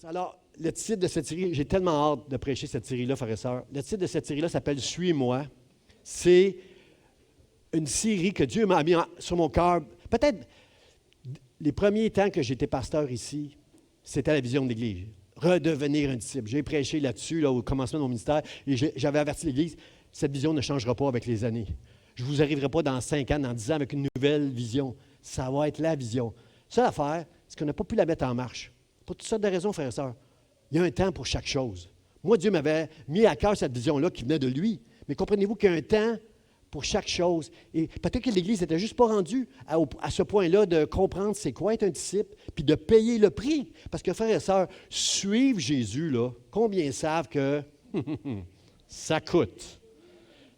Alors, le titre de cette série, j'ai tellement hâte de prêcher cette série-là, frères et sœurs. Le titre de cette série-là s'appelle « Suis-moi ». C'est une série que Dieu m'a mis sur mon cœur. Peut-être les premiers temps que j'étais pasteur ici, c'était la vision de l'Église. Redevenir un disciple. J'ai prêché là-dessus au commencement de mon ministère et j'avais averti l'Église, cette vision ne changera pas avec les années. Je ne vous arriverai pas dans 5 ans, dans 10 ans avec une nouvelle vision. Ça va être la vision. Seule affaire, c'est qu'on n'a pas pu la mettre en marche. Pour toutes sortes de raisons, frères et sœurs. Il y a un temps pour chaque chose. Moi, Dieu m'avait mis à cœur cette vision-là qui venait de lui. Mais comprenez-vous qu'il y a un temps pour chaque chose. Et peut-être que l'Église n'était juste pas rendue à ce point-là de comprendre c'est quoi être un disciple, puis de payer le prix. Parce que, frères et sœurs, suivre Jésus, là, combien savent que ça coûte?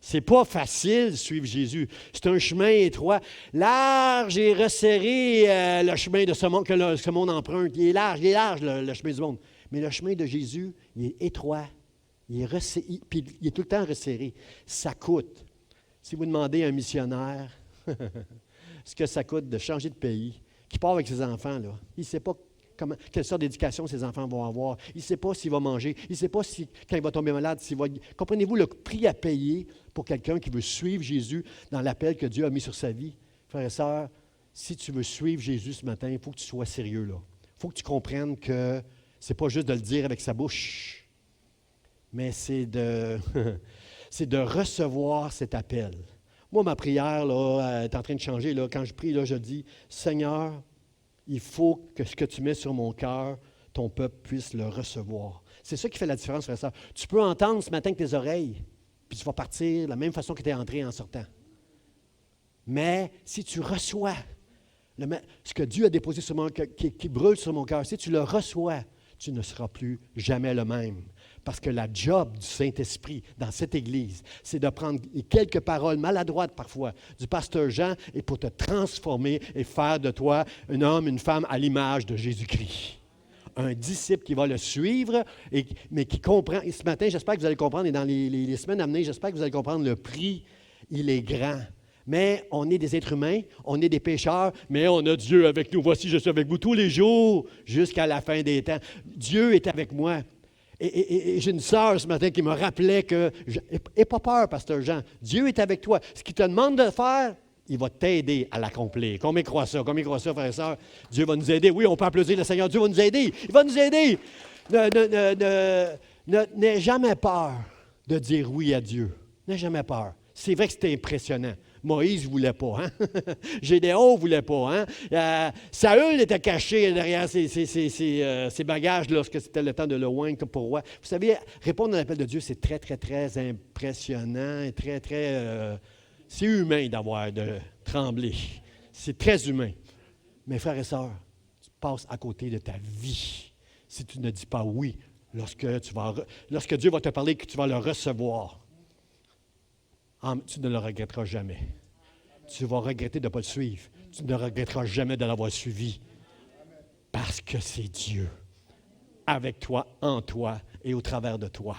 C'est pas facile de suivre Jésus. C'est un chemin étroit. Large et resserré, le chemin de ce monde que ce monde emprunte. Il est large le chemin du monde. Mais le chemin de Jésus, il est étroit. Il est resserré, puis il est tout le temps resserré. Ça coûte. Si vous demandez à un missionnaire ce que ça coûte de changer de pays, qui part avec ses enfants, là, il ne sait pas quelle sorte d'éducation ses enfants vont avoir. Il ne sait pas s'il va manger. Il ne sait pas si, quand il va tomber malade, s'il va... Comprenez-vous le prix à payer pour quelqu'un qui veut suivre Jésus dans l'appel que Dieu a mis sur sa vie? Frères et sœurs, si tu veux suivre Jésus ce matin, il faut que tu sois sérieux, là. Il faut que tu comprennes que ce n'est pas juste de le dire avec sa bouche, mais c'est de, c'est de recevoir cet appel. Moi, ma prière là, est en train de changer. Là. Quand je prie, là, je dis, Seigneur, il faut que ce que tu mets sur mon cœur, ton peuple puisse le recevoir. C'est ça qui fait la différence, frère et sœur. Tu peux entendre ce matin avec tes oreilles, puis tu vas partir de la même façon que tu es entré en sortant. Mais si tu reçois ce que Dieu a déposé sur mon cœur, qui brûle sur mon cœur, si tu le reçois, tu ne seras plus jamais le même. Parce que la job du Saint-Esprit dans cette Église, c'est de prendre quelques paroles maladroites parfois du pasteur Jean et pour te transformer et faire de toi un homme, une femme à l'image de Jésus-Christ. Un disciple qui va le suivre, mais qui comprend. Et ce matin, j'espère que vous allez comprendre, et dans les semaines à venir, j'espère que vous allez comprendre le prix, il est grand. Mais on est des êtres humains, on est des pécheurs, mais on a Dieu avec nous. Voici, je suis avec vous tous les jours jusqu'à la fin des temps. Dieu est avec moi. Et j'ai une sœur ce matin qui me rappelait que, n'aie pas peur, pasteur Jean, Dieu est avec toi. Ce qu'il te demande de faire, il va t'aider à l'accomplir. Combien croient ça? Combien croient ça, frères et sœurs? Dieu va nous aider. Oui, on peut applaudir le Seigneur. Dieu va nous aider. Il va nous aider. N'aie jamais peur de dire oui à Dieu. N'aie jamais peur. C'est vrai que c'était impressionnant. Moïse ne voulait pas, hein? Gédéon ne voulait pas, hein? Saül était caché derrière ses bagages lorsque c'était le temps de le oindre pour roi. Vous savez, répondre à l'appel de Dieu, c'est très, très, très impressionnant et très, très... c'est humain de trembler. C'est très humain. Mais frères et sœurs, tu passes à côté de ta vie si tu ne dis pas oui lorsque Dieu va te parler que tu vas le recevoir. Tu ne le regretteras jamais. Tu vas regretter de ne pas le suivre. Tu ne regretteras jamais de l'avoir suivi. Parce que c'est Dieu, avec toi, en toi et au travers de toi,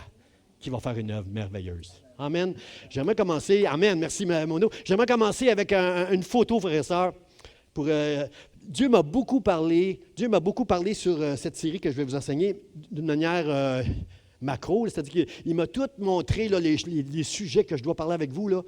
qui va faire une œuvre merveilleuse. Amen. J'aimerais commencer, amen, merci Mono. J'aimerais commencer avec une photo, frères et sœurs. Dieu m'a beaucoup parlé sur cette série que je vais vous enseigner d'une manière... macro, c'est-à-dire qu'il m'a tout montré là, les sujets que je dois parler avec vous. Là.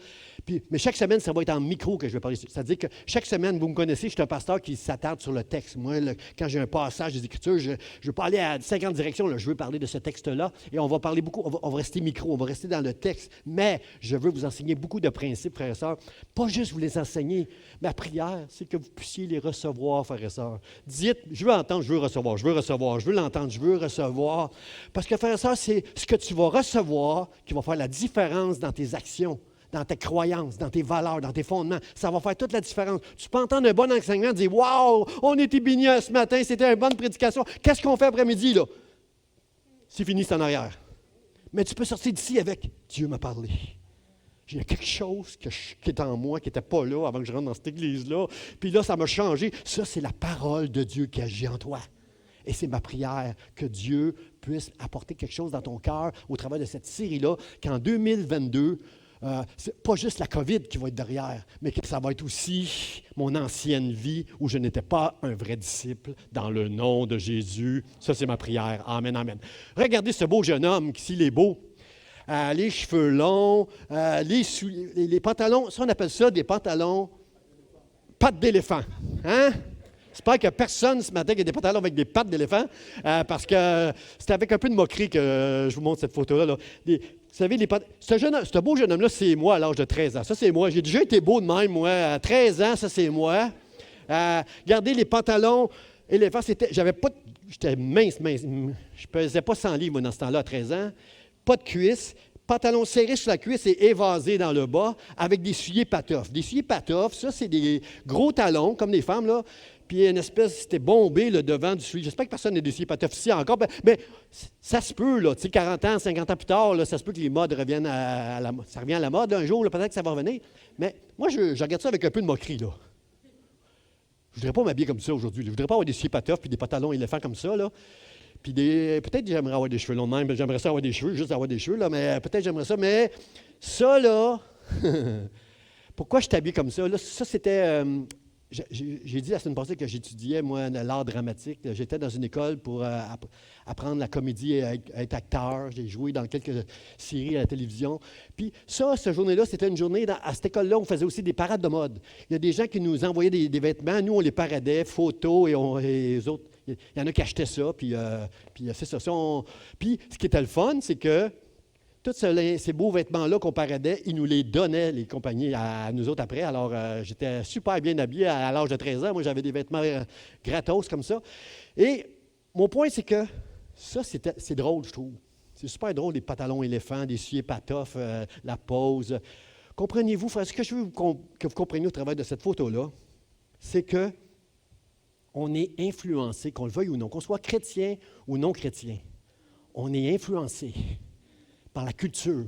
Mais chaque semaine, ça va être en micro que je vais parler. C'est-à-dire que chaque semaine, vous me connaissez, je suis un pasteur qui s'attarde sur le texte. Moi, quand j'ai un passage des Écritures, je ne veux pas aller à 50 directions. Là, je veux parler de ce texte-là et on va parler beaucoup. On va rester micro, on va rester dans le texte. Mais je veux vous enseigner beaucoup de principes, frères et sœurs. Pas juste vous les enseigner. Ma prière, c'est que vous puissiez les recevoir, frères et sœurs. Dites, je veux entendre, je veux recevoir, je veux recevoir, je veux l'entendre, je veux recevoir. Parce que, frères et sœurs, c'est ce que tu vas recevoir qui va faire la différence dans tes actions, dans tes croyances, dans tes valeurs, dans tes fondements. Ça va faire toute la différence. Tu peux entendre un bon enseignement et dire « Wow, on était bénis ce matin, c'était une bonne prédication. Qu'est-ce qu'on fait après-midi, là? » C'est fini, c'est en arrière. Mais tu peux sortir d'ici avec « Dieu m'a parlé. Il y a quelque chose qui est en moi, qui n'était pas là avant que je rentre dans cette église-là. Puis là, ça m'a changé. » Ça, c'est la parole de Dieu qui agit en toi. Et c'est ma prière que Dieu puisse apporter quelque chose dans ton cœur au travers de cette série-là, qu'en 2022, c'est pas juste la COVID qui va être derrière, mais que ça va être aussi mon ancienne vie où je n'étais pas un vrai disciple dans le nom de Jésus. Ça, c'est ma prière. Amen, amen. Regardez ce beau jeune homme, s'il est beau. Les cheveux longs, les pantalons, ça, on appelle ça des pantalons pattes d'éléphant. Hein? J'espère qu'il n'y a personne ce matin qui a des pantalons avec des pattes d'éléphant, parce que c'est avec un peu de moquerie que je vous montre cette photo-là. Là. Vous savez, ce beau jeune homme-là, c'est moi à l'âge de 13 ans. Ça, c'est moi. J'ai déjà été beau de même, moi. À 13 ans, ça, c'est moi. Regardez les pantalons éléphants. J'étais mince. Je pesais pas 100 livres, moi, dans ce temps-là, à 13 ans. Pas de cuisses. Pantalon serré sur la cuisse et évasé dans le bas avec des souliers patoffes. Des souliers patoffes, ça, c'est des gros talons, comme les femmes, là. Puis une espèce, c'était bombé le devant du soulier. J'espère que personne n'a des souliers patoffes ici encore. Mais ça se peut, là. Tu sais, 40 ans, 50 ans plus tard, là, ça se peut que les modes reviennent ça revient à la mode un jour, là, peut-être que ça va revenir. Mais moi, je regarde ça avec un peu de moquerie, là. Je ne voudrais pas m'habiller comme ça aujourd'hui. Je ne voudrais pas avoir des souliers patoffes puis des pantalons éléphants comme ça, là. Puis peut-être que j'aimerais avoir des cheveux longs de même. J'aimerais ça avoir des cheveux, juste avoir des cheveux, là. Mais peut-être j'aimerais ça. Mais ça, là, pourquoi je t'habille comme ça? Là, ça, c'était... J'ai dit la semaine passée que j'étudiais, moi, l'art dramatique. J'étais dans une école pour apprendre la comédie et être acteur. J'ai joué dans quelques séries à la télévision. Puis ça, cette journée-là, c'était une journée, à cette école-là, on faisait aussi des parades de mode. Il y a des gens qui nous envoyaient des vêtements. Nous, on les paradait, photos, et les autres, il y en a qui achetaient ça. Puis c'est ça. Puis ce qui était le fun, c'est que tous ces beaux vêtements-là qu'on paradait, ils nous les donnaient, les compagnies, à nous autres après. Alors, j'étais super bien habillé à l'âge de 13 ans. Moi, j'avais des vêtements gratos comme ça. Et mon point, c'est que ça, c'est drôle, je trouve. C'est super drôle, les pantalons éléphants, des souliers patoffes, la pose. Comprenez-vous, frère, ce que je veux que vous compreniez au travers de cette photo-là, c'est que on est influencé, qu'on le veuille ou non, qu'on soit chrétien ou non chrétien. On est influencé par la culture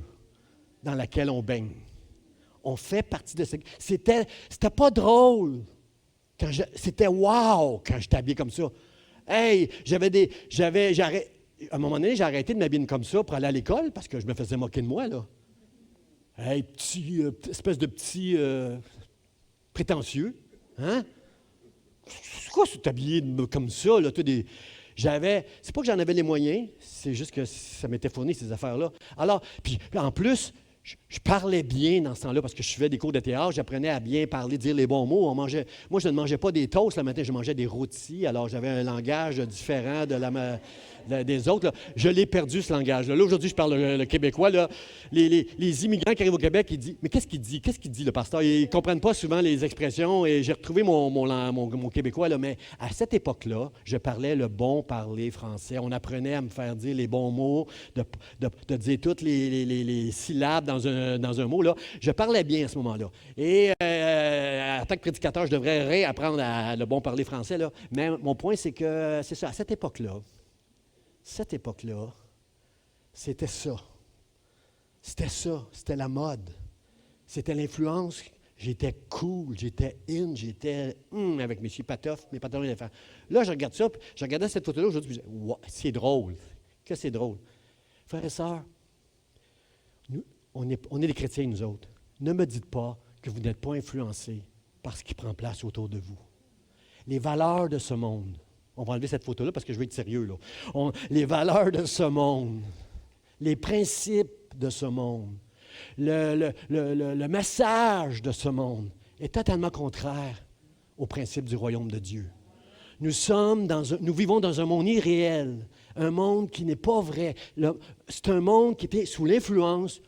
dans laquelle on baigne. On fait partie de ce... C'était pas drôle. C'était wow quand j'étais habillé comme ça. Hey, à un moment donné, j'ai arrêté de m'habiller comme ça pour aller à l'école parce que je me faisais moquer de moi, là. Hey, espèce de petit prétentieux. Hein? C'est quoi t'habiller comme ça, là? C'est pas que j'en avais les moyens, c'est juste que ça m'était fourni, ces affaires-là. Alors, puis en plus, je parlais bien dans ce temps-là parce que je suivais des cours de théâtre, j'apprenais à bien parler, dire les bons mots. Moi, je ne mangeais pas des toasts le matin, je mangeais des rôtis. Alors, j'avais un langage différent des autres. Là. Je l'ai perdu, ce langage-là. Là, aujourd'hui, je parle le québécois. Là. Les immigrants qui arrivent au Québec, ils disent « Mais qu'est-ce qu'il dit? Qu'est-ce qu'il dit, le pasteur? » Ils ne comprennent pas souvent les expressions et j'ai retrouvé mon québécois. Là. Mais à cette époque-là, je parlais le bon parler français. On apprenait à me faire dire les bons mots, de dire toutes les syllabes dans un mot. Là. Je parlais bien à ce moment-là. Et en tant que prédicateur, je devrais réapprendre le bon parler français. Là. Mais mon point, c'est que c'est ça. À cette époque-là, c'était ça. C'était ça. C'était la mode. C'était l'influence. J'étais cool, j'étais j'étais avec mes patoffes, mes pantalons d'éléphant. Là, je regarde ça, je regardais cette photo-là aujourd'hui, je me disais, wow, c'est drôle. Que c'est drôle. Frères et sœurs, on est des chrétiens, nous autres. Ne me dites pas que vous n'êtes pas influencés par ce qui prend place autour de vous. Les valeurs de ce monde. On va enlever cette photo-là parce que je veux être sérieux. Là. Les valeurs de ce monde, les principes de ce monde, le message de ce monde est totalement contraire aux principes du royaume de Dieu. Nous vivons dans un monde irréel, un monde qui n'est pas vrai. C'est un monde qui est sous l'influence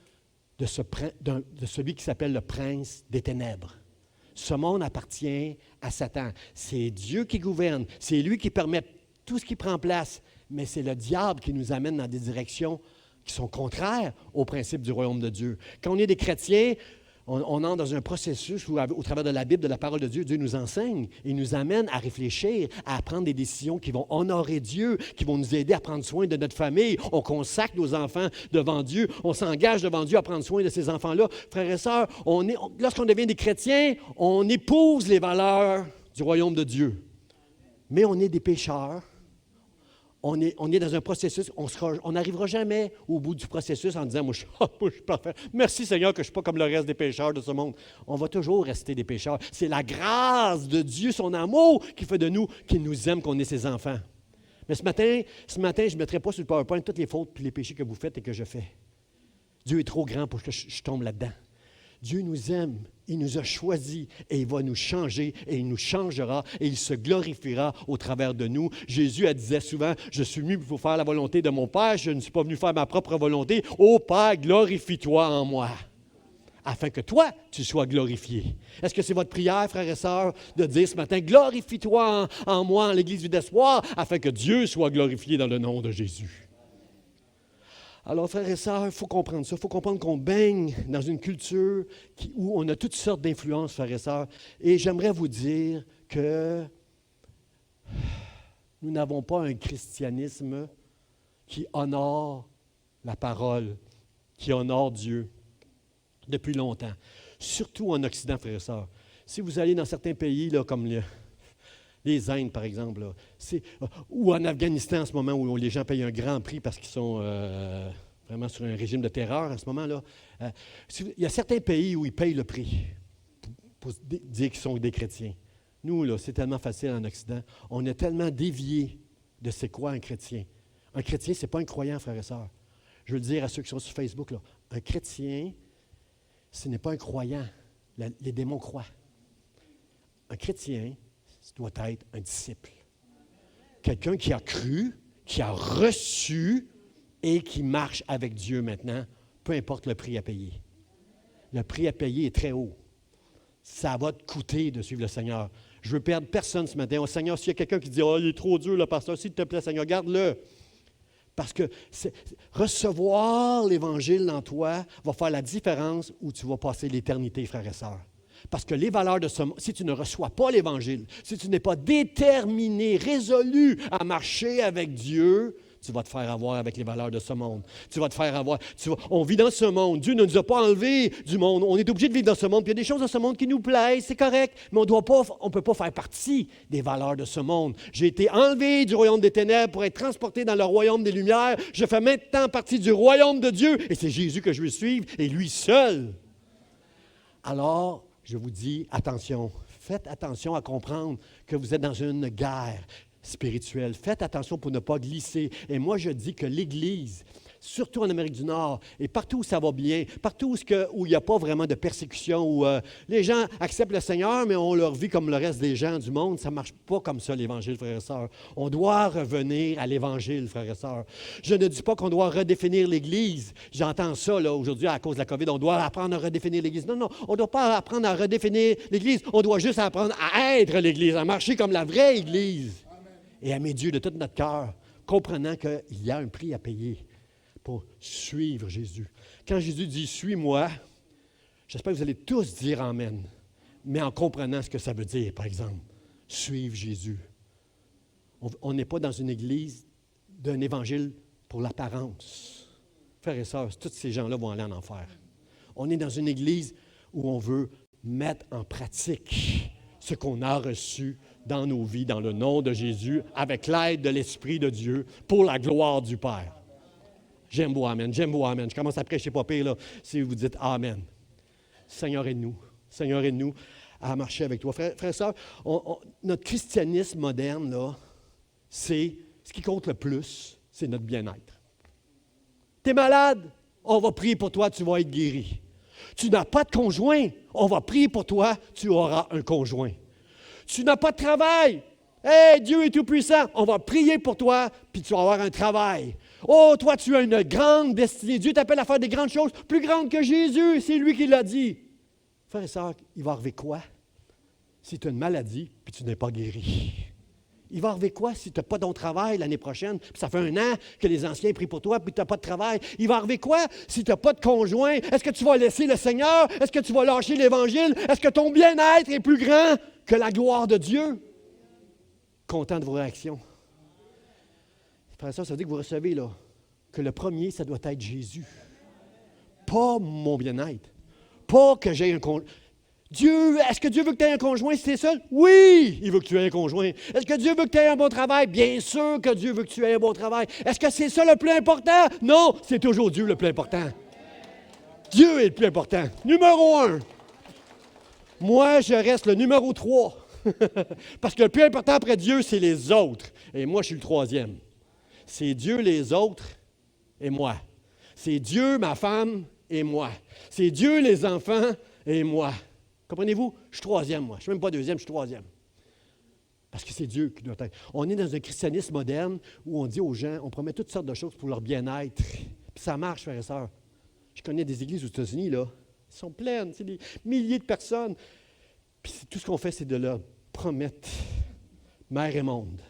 de celui qui s'appelle le prince des ténèbres. Ce monde appartient à Satan. C'est Dieu qui gouverne. C'est lui qui permet tout ce qui prend place. Mais c'est le diable qui nous amène dans des directions qui sont contraires aux principes du royaume de Dieu. Quand on est des chrétiens, on entre dans un processus où, au travers de la Bible, de la parole de Dieu, Dieu nous enseigne et nous amène à réfléchir, à prendre des décisions qui vont honorer Dieu, qui vont nous aider à prendre soin de notre famille. On consacre nos enfants devant Dieu. On s'engage devant Dieu à prendre soin de ces enfants-là. Frères et sœurs, lorsqu'on devient des chrétiens, on épouse les valeurs du royaume de Dieu. Mais on est des pécheurs. on est dans un processus, on n'arrivera jamais au bout du processus en disant, moi, je suis parfait. Merci Seigneur que je ne suis pas comme le reste des pécheurs de ce monde. On va toujours rester des pécheurs. C'est la grâce de Dieu, son amour, qui fait de nous, qui nous aime, qu'on est ses enfants. Mais ce matin, je ne mettrai pas sur le PowerPoint toutes les fautes et les péchés que vous faites et que je fais. Dieu est trop grand pour que je tombe là-dedans. Dieu nous aime, il nous a choisis et il va nous changer et il nous changera et il se glorifiera au travers de nous. Jésus disait souvent, je suis venu pour faire la volonté de mon Père, je ne suis pas venu faire ma propre volonté. Ô Père, glorifie-toi en moi, afin que toi, tu sois glorifié. Est-ce que c'est votre prière, frères et sœurs, de dire ce matin, glorifie-toi en moi, en l'Église Vie d'Espoir, afin que Dieu soit glorifié dans le nom de Jésus? Alors, frères et sœurs, il faut comprendre ça. Il faut comprendre qu'on baigne dans une culture où on a toutes sortes d'influences, frères et sœurs. Et j'aimerais vous dire que nous n'avons pas un christianisme qui honore la parole, qui honore Dieu depuis longtemps. Surtout en Occident, frères et sœurs. Si vous allez dans certains pays, là, comme les Indes, par exemple, là, ou en Afghanistan en ce moment, où les gens payent un grand prix parce qu'ils sont vraiment sur un régime de terreur en ce moment-là. Il y a certains pays où ils payent le prix pour dire qu'ils sont des chrétiens. Nous, là, c'est tellement facile en Occident. On est tellement déviés de c'est quoi un chrétien. Un chrétien, ce n'est pas un croyant, frères et sœurs. Je veux le dire à ceux qui sont sur Facebook, là, un chrétien, ce n'est pas un croyant. Les démons croient. Un chrétien, ça doit être un disciple. Quelqu'un qui a cru, qui a reçu et qui marche avec Dieu maintenant, peu importe le prix à payer. Le prix à payer est très haut. Ça va te coûter de suivre le Seigneur. Je veux perdre personne ce matin. Oh Seigneur, s'il y a quelqu'un qui dit « Oh, il est trop dur, le pasteur, s'il te plaît, Seigneur, garde-le. » Parce que recevoir l'Évangile dans toi va faire la différence où tu vas passer l'éternité, frères et sœurs. Parce que les valeurs de ce monde, si tu ne reçois pas l'Évangile, si tu n'es pas déterminé, résolu à marcher avec Dieu, tu vas te faire avoir avec les valeurs de ce monde. Tu vas te faire avoir. On vit dans ce monde. Dieu ne nous a pas enlevés du monde. On est obligé de vivre dans ce monde. Puis il y a des choses dans ce monde qui nous plaisent, c'est correct, mais on ne peut pas faire partie des valeurs de ce monde. J'ai été enlevé du royaume des ténèbres pour être transporté dans le royaume des lumières. Je fais maintenant partie du royaume de Dieu et c'est Jésus que je veux suivre et lui seul. Alors, je vous dis, attention, faites attention à comprendre que vous êtes dans une guerre spirituelle. Faites attention pour ne pas glisser. Et moi, je dis que l'Église, surtout en Amérique du Nord, et partout où ça va bien, partout où il n'y a pas vraiment de persécution, où les gens acceptent le Seigneur, mais on leur vit comme le reste des gens du monde, ça ne marche pas comme ça, l'Évangile, frères et sœurs. On doit revenir à l'Évangile, frères et sœurs. Je ne dis pas qu'on doit redéfinir l'Église. J'entends ça là, aujourd'hui à cause de la COVID. On doit apprendre à redéfinir l'Église. Non, on ne doit pas apprendre à redéfinir l'Église. On doit juste apprendre à être l'Église, à marcher comme la vraie Église. Et aimer Dieu de tout notre cœur, comprenant qu'il y a un prix à payer pour suivre Jésus. Quand Jésus dit « Suis-moi », j'espère que vous allez tous dire « Amen », mais en comprenant ce que ça veut dire, par exemple, suivre Jésus. On n'est pas dans une église d'un évangile pour l'apparence. Frères et sœurs, tous ces gens-là vont aller en enfer. On est dans une église où on veut mettre en pratique ce qu'on a reçu dans nos vies, dans le nom de Jésus, avec l'aide de l'Esprit de Dieu, pour la gloire du Père. J'aime beau Amen, j'aime beau Amen. Je commence à prêcher pas pire, là, si vous dites Amen. Seigneur, aide-nous. Seigneur, aide-nous à marcher avec toi. Frères et sœurs, notre christianisme moderne, là, c'est ce qui compte le plus, c'est notre bien-être. Tu es malade? On va prier pour toi, tu vas être guéri. Tu n'as pas de conjoint? On va prier pour toi, tu auras un conjoint. Tu n'as pas de travail? Hey, Dieu est tout-puissant, on va prier pour toi, puis tu vas avoir un travail. Oh, toi, tu as une grande destinée. Dieu t'appelle à faire des grandes choses, plus grandes que Jésus, c'est lui qui l'a dit. Frères et sœurs, il va arriver quoi si tu as une maladie, puis tu n'es pas guéri? Il va arriver quoi si tu n'as pas ton travail l'année prochaine, puis ça fait 1 an que les anciens prient pour toi, puis tu n'as pas de travail? Il va arriver quoi si tu n'as pas de conjoint? Est-ce que tu vas laisser le Seigneur? Est-ce que tu vas lâcher l'Évangile? Est-ce que ton bien-être est plus grand que la gloire de Dieu? Content de vos réactions. Frère, ça veut dire que vous recevez là, que le premier, ça doit être Jésus. Pas mon bien-être. Pas que j'ai un conjoint. Dieu, est-ce que Dieu veut que tu aies un conjoint si tu es seul? Oui, il veut que tu aies un conjoint. Est-ce que Dieu veut que tu aies un bon travail? Bien sûr que Dieu veut que tu aies un bon travail. Est-ce que c'est ça le plus important? Non, c'est toujours Dieu le plus important. Dieu est le plus important. Numéro 1. Moi, je reste le numéro 3. Parce que le plus important après Dieu, c'est les autres. Et moi, je suis le 3e. C'est Dieu, les autres et moi. C'est Dieu, ma femme et moi. C'est Dieu, les enfants et moi. Comprenez-vous? Je suis 3e, moi. Je ne suis même pas 2e, je suis 3e. Parce que c'est Dieu qui doit être. On est dans un christianisme moderne où on dit aux gens, on promet toutes sortes de choses pour leur bien-être. Puis ça marche, frères et sœurs. Je connais des églises aux États-Unis, là. Elles sont pleines, c'est des milliers de personnes. Puis tout ce qu'on fait, c'est de leur promettre mer et monde.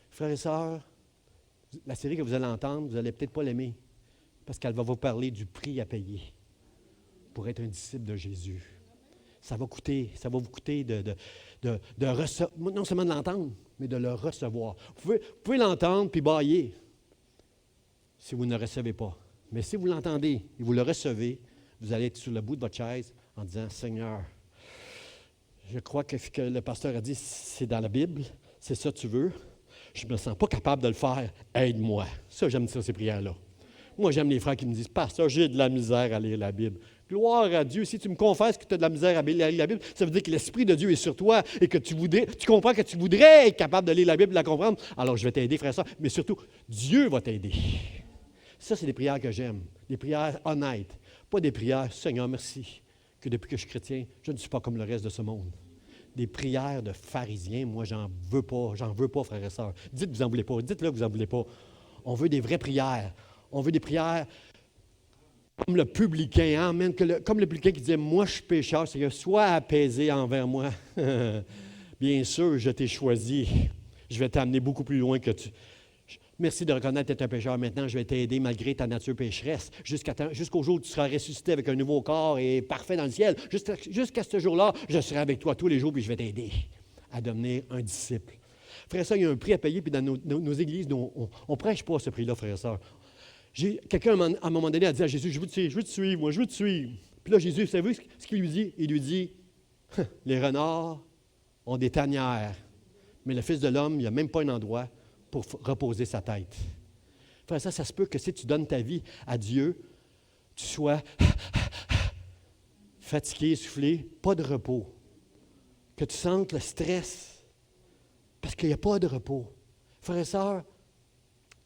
Frères et sœurs, la série que vous allez entendre, vous n'allez peut-être pas l'aimer. Parce qu'elle va vous parler du prix à payer pour être un disciple de Jésus. Ça va vous coûter de recevoir, non seulement de l'entendre, mais de le recevoir. Vous pouvez l'entendre puis bâiller si vous ne le recevez pas. Mais si vous l'entendez et vous le recevez, vous allez être sur le bout de votre chaise en disant, Seigneur, je crois que ce que le pasteur a dit, c'est dans la Bible, c'est ça que tu veux. Je ne me sens pas capable de le faire, aide-moi. Ça, j'aime ça, ces prières-là. Moi, j'aime les frères qui me disent, pasteur, j'ai de la misère à lire la Bible. Gloire à Dieu. Si tu me confesses que tu as de la misère à lire la Bible, ça veut dire que l'Esprit de Dieu est sur toi et que tu comprends que tu voudrais être capable de lire la Bible et de la comprendre. Alors, je vais t'aider, frère et sœur, mais surtout, Dieu va t'aider. Ça, c'est des prières que j'aime. Des prières honnêtes. Pas des prières, Seigneur, merci, que depuis que je suis chrétien, je ne suis pas comme le reste de ce monde. Des prières de pharisiens, moi, j'en veux pas, frères et sœurs. Dites que vous n'en voulez pas, dites-le que vous n'en voulez pas. On veut des vraies prières. On veut des prières comme le publicain, amen, comme le publicain qui disait, moi, je suis pécheur, c'est que sois apaisé envers moi. Bien sûr, je t'ai choisi. Je vais t'amener beaucoup plus loin que tu. Merci de reconnaître que tu es un pécheur. Maintenant, je vais t'aider malgré ta nature pécheresse jusqu'au jour où tu seras ressuscité avec un nouveau corps et parfait dans le ciel. Jusqu'à ce jour-là, je serai avec toi tous les jours puis je vais t'aider à devenir un disciple. Frère et sœurs, il y a un prix à payer, puis dans nos églises, on ne prêche pas ce prix-là, frère et sœurs. Quelqu'un, à un moment donné, a dit à Jésus, je veux te suivre, moi, je veux te suivre. Puis là, Jésus, vous savez ce qu'il lui dit? Il lui dit, les renards ont des tanières, mais le Fils de l'homme, il n'y a même pas un endroit pour reposer sa tête. Frère, ça se peut que si tu donnes ta vie à Dieu, tu sois fatigué, essoufflé, pas de repos. Que tu sentes le stress, parce qu'il n'y a pas de repos. Frère et sœurs,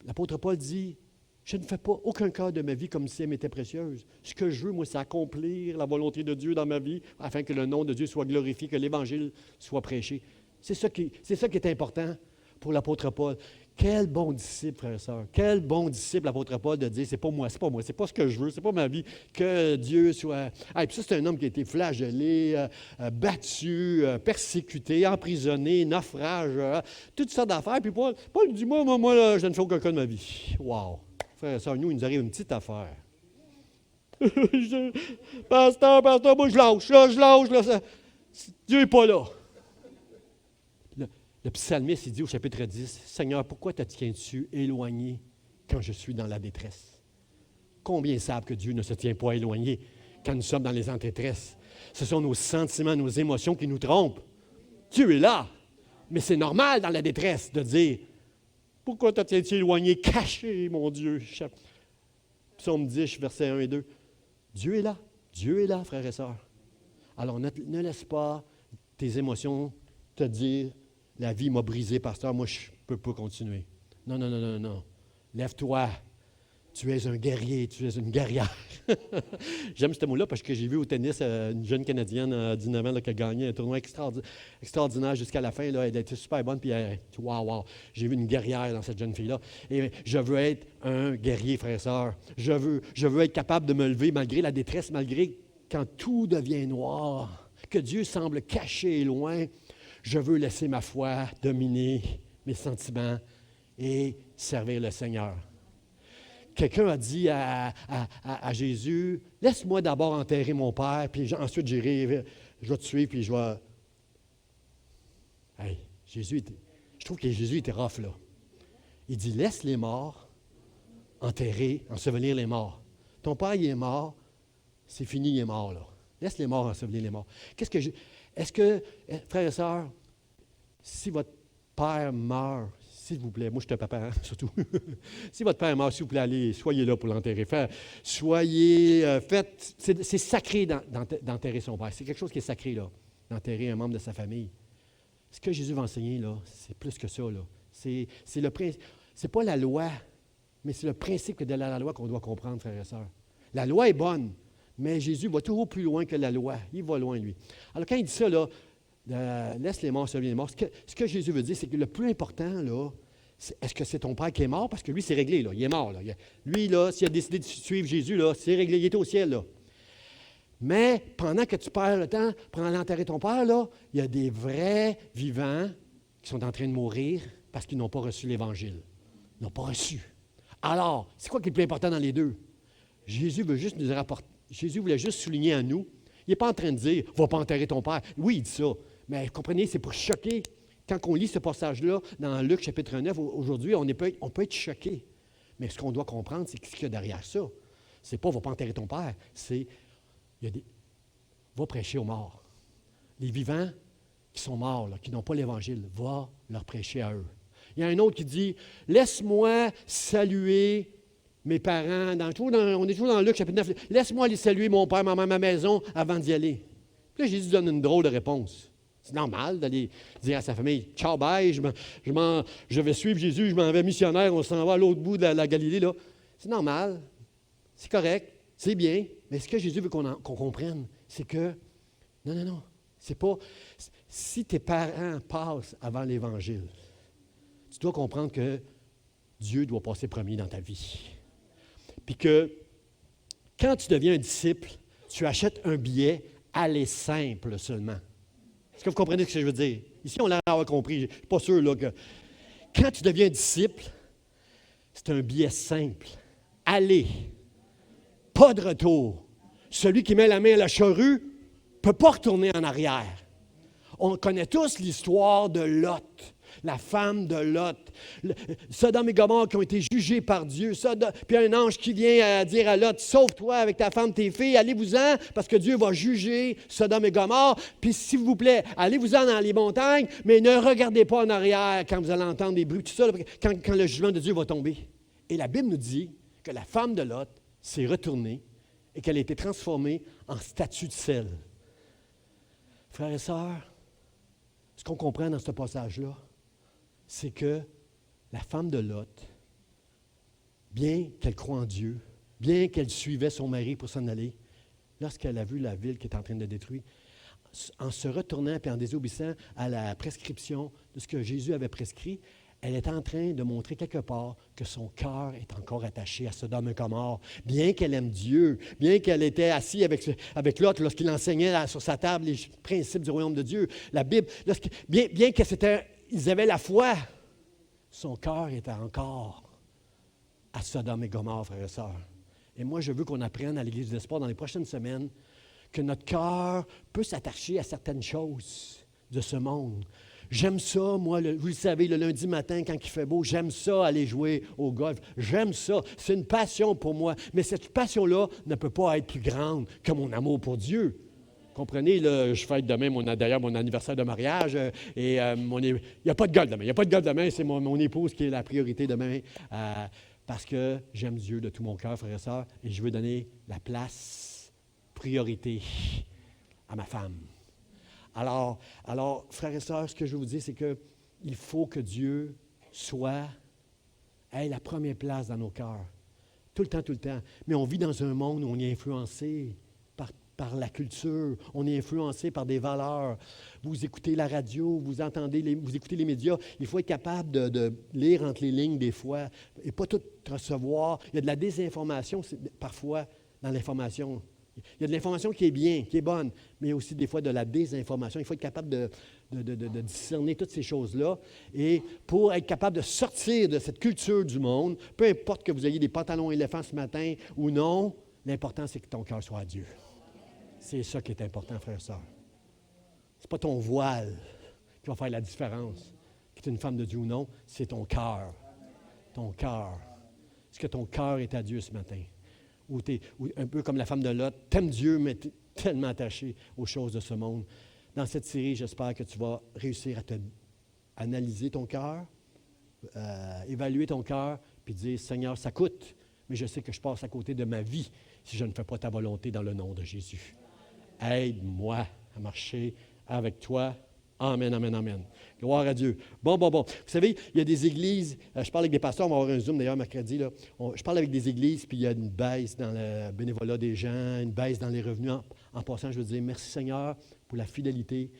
l'apôtre Paul dit, je ne fais pas aucun cas de ma vie comme si elle m'était précieuse. Ce que je veux, moi, c'est accomplir la volonté de Dieu dans ma vie, afin que le nom de Dieu soit glorifié, que l'Évangile soit prêché. C'est ça qui est important pour l'apôtre Paul. Quel bon disciple, frère et sœur. Quel bon disciple, l'apôtre Paul, de dire, c'est pas moi, c'est pas ce que je veux, c'est pas ma vie, que Dieu soit. Ah, et puis ça, c'est un homme qui a été flagellé, battu, persécuté, emprisonné, naufrage, toutes sortes d'affaires. Puis Paul dit, moi là, je ne fais aucun cas de ma vie. Wow! Frère et sœur, nous, il nous arrive une petite affaire. Pasteur, moi, je lâche, là, Dieu n'est pas là. Le psalmiste, il dit au chapitre 10, « Seigneur, pourquoi te tiens-tu éloigné quand je suis dans la détresse? » Combien savent que Dieu ne se tient pas éloigné quand nous sommes dans les détresses? Ce sont nos sentiments, nos émotions qui nous trompent. Dieu est là, mais c'est normal dans la détresse de dire, « Pourquoi te tiens-tu éloigné, caché, mon Dieu? » Psaume 10, versets 1 et 2. Dieu est là, frères et sœurs. Alors, ne laisse pas tes émotions te dire, la vie m'a brisé, pasteur, moi, je ne peux pas continuer. Non. Lève-toi. Tu es un guerrier, tu es une guerrière. J'aime ce mot-là parce que j'ai vu au tennis une jeune Canadienne à 19 ans là, qui a gagné un tournoi extraordinaire jusqu'à la fin. Là, elle était super bonne, puis wow, j'ai vu une guerrière dans cette jeune fille-là. Et je veux être un guerrier, frère et sœur. Je veux être capable de me lever malgré la détresse, malgré quand tout devient noir, que Dieu semble caché et loin. Je veux laisser ma foi dominer mes sentiments et servir le Seigneur. Quelqu'un a dit à Jésus, « Laisse-moi d'abord enterrer mon père, puis ensuite je vais te suivre, puis je vais... » Hey, je trouve que Jésus était rough, là. Il dit, « Laisse les morts enterrer, ensevelir les morts. Ton père, il est mort, c'est fini, il est mort, là. Laisse les morts ensevelir les morts. Est-ce que, frères et sœurs, si votre père meurt, s'il vous plaît, moi je suis un papa, hein, surtout. Si votre père meurt, s'il vous plaît, allez, soyez là pour l'enterrer. C'est sacré d'enterrer son père. C'est quelque chose qui est sacré, là, d'enterrer un membre de sa famille. Ce que Jésus va enseigner, là, c'est plus que ça, là. C'est pas la loi, mais c'est le principe de la loi qu'on doit comprendre, frères et sœurs. La loi est bonne, mais Jésus va toujours plus loin que la loi. Il va loin, lui. Alors, quand il dit ça, là, laisse les morts ensevelir les morts, ce que Jésus veut dire, c'est que le plus important, là, est-ce que c'est ton père qui est mort? Parce que lui, c'est réglé, là. Il est mort, là. Lui, là, s'il a décidé de suivre Jésus, là, c'est réglé. Il est au ciel, là. Mais pendant que tu perds le temps pour aller enterrer ton père, là, il y a des vrais vivants qui sont en train de mourir parce qu'ils n'ont pas reçu l'Évangile. Ils n'ont pas reçu. Alors, c'est quoi qui est le plus important dans les deux? Jésus voulait juste souligner à nous. Il n'est pas en train de dire « Va pas enterrer ton père ». Oui, il dit ça. Mais comprenez, c'est pour choquer. Quand on lit ce passage-là dans Luc chapitre 9, aujourd'hui, on peut être choqué. Mais ce qu'on doit comprendre, c'est ce qu'il y a derrière ça. C'est pas « Va pas enterrer ton père », c'est va prêcher aux morts. Les vivants qui sont morts, là, qui n'ont pas l'Évangile, va leur prêcher à eux. Il y a un autre qui dit « Laisse-moi saluer mes parents. » On est toujours dans Luc chapitre 9. « Laisse-moi aller saluer mon père, ma mère, ma maison avant d'y aller. » Puis là, Jésus donne une drôle de réponse. C'est normal d'aller dire à sa famille « Ciao, bye, je vais suivre Jésus, je m'en vais missionnaire, on s'en va à l'autre bout de la Galilée. » là. C'est normal, c'est correct, c'est bien. Mais ce que Jésus veut qu'on comprenne, c'est que, non, c'est pas... Si tes parents passent avant l'Évangile, tu dois comprendre que Dieu doit passer premier dans ta vie. Puis que quand tu deviens un disciple, tu achètes un billet aller simple seulement. Est-ce que vous comprenez ce que je veux dire? Ici, on l'a compris. Je ne suis pas sûr là, que quand tu deviens un disciple, c'est un billet simple. Aller. Pas de retour. Celui qui met la main à la charrue ne peut pas retourner en arrière. On connaît tous l'histoire de Lot, la femme de Lot. Sodome et Gomorrhe qui ont été jugés par Dieu. Puis un ange qui vient dire à Lot, sauve-toi avec ta femme, tes filles, allez-vous-en, parce que Dieu va juger Sodome et Gomorrhe. Puis s'il vous plaît, allez-vous-en dans les montagnes, mais ne regardez pas en arrière quand vous allez entendre des bruits, tout ça, quand le jugement de Dieu va tomber. Et la Bible nous dit que la femme de Lot s'est retournée et qu'elle a été transformée en statue de sel. Frères et sœurs, ce qu'on comprend dans ce passage-là, c'est que la femme de Lot, bien qu'elle croit en Dieu, bien qu'elle suivait son mari pour s'en aller, lorsqu'elle a vu la ville qui est en train de détruire, en se retournant et en désobéissant à la prescription de ce que Jésus avait prescrit, elle est en train de montrer quelque part que son cœur est encore attaché à Sodome et Gomorrhe. Bien qu'elle aime Dieu, bien qu'elle était assise avec Lot lorsqu'il enseignait sur sa table les principes du royaume de Dieu, la Bible, bien qu'ils avaient la foi, son cœur était encore à Sodome et Gomorrhe, frères et sœurs. Et moi, je veux qu'on apprenne à l'Église d'Espoir dans les prochaines semaines que notre cœur peut s'attacher à certaines choses de ce monde. J'aime ça, moi, vous le savez, le lundi matin, quand il fait beau, j'aime ça aller jouer au golf. J'aime ça. C'est une passion pour moi. Mais cette passion-là ne peut pas être plus grande que mon amour pour Dieu. Comprenez, là, je fête demain d'ailleurs mon anniversaire de mariage et il n'y a pas de golf demain. Il n'y a pas de golf demain, c'est mon épouse qui est la priorité demain parce que j'aime Dieu de tout mon cœur, frères et sœurs, et je veux donner la place, priorité à ma femme. Alors, frères et sœurs, ce que je veux vous dire, c'est qu'il faut que Dieu ait la première place dans nos cœurs. Tout le temps. Mais on vit dans un monde où on est influencé par la culture, on est influencé par des valeurs. Vous écoutez la radio, vous écoutez les médias. Il faut être capable de lire entre les lignes des fois et pas tout recevoir. Il y a de la désinformation parfois dans l'information. Il y a de l'information qui est bien, qui est bonne, mais il y a aussi des fois de la désinformation. Il faut être capable de discerner toutes ces choses-là. Et pour être capable de sortir de cette culture du monde, peu importe que vous ayez des pantalons éléphants ce matin ou non, l'important, c'est que ton cœur soit à Dieu. C'est ça qui est important, frères et sœurs. Ce n'est pas ton voile qui va faire la différence, que tu es une femme de Dieu ou non, c'est ton cœur. Ton cœur. Est-ce que ton cœur est à Dieu ce matin? Ou un peu comme la femme de Lot, t'aimes Dieu, mais tu tellement attaché aux choses de ce monde. Dans cette série, j'espère que tu vas réussir à te analyser ton cœur, évaluer ton cœur, puis dire, Seigneur, ça coûte, mais je sais que je passe à côté de ma vie si je ne fais pas ta volonté dans le nom de Jésus. Aide-moi à marcher avec toi. Amen, amen, amen. Gloire à Dieu. Bon. Vous savez, il y a des églises, je parle avec des pasteurs, on va avoir un Zoom d'ailleurs mercredi, là. Je parle avec des églises, puis il y a une baisse dans le bénévolat des gens, une baisse dans les revenus. En passant, je veux dire merci Seigneur pour la fidélité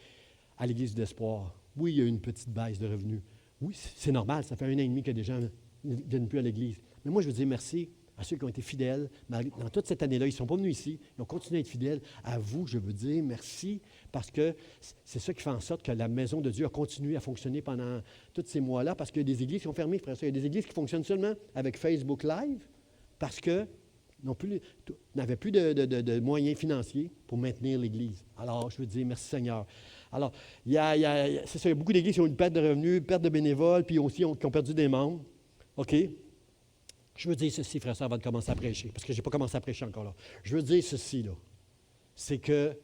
à l'Église d'Espoir. Oui, il y a eu une petite baisse de revenus. Oui, c'est normal, ça fait 1 an et demi que des gens ne viennent plus à l'Église. Mais moi, je veux dire merci à ceux qui ont été fidèles. Dans toute cette année-là, ils ne sont pas venus ici. Ils ont continué à être fidèles. À vous, je veux dire merci parce que c'est ça qui fait en sorte que la maison de Dieu a continué à fonctionner pendant tous ces mois-là parce qu'il y a des églises qui sont fermées, frère. Il y a des églises qui fonctionnent seulement avec Facebook Live parce que n'avaient plus de moyens financiers pour maintenir l'Église. Alors, je veux dire merci Seigneur. Alors, c'est ça, il y a beaucoup d'églises qui ont une perte de revenus, perte de bénévoles, puis aussi qui ont perdu des membres. OK? Je veux dire ceci, frère, ça, avant de commencer à prêcher, parce que je n'ai pas commencé à prêcher encore là. Je veux dire ceci, là. C'est que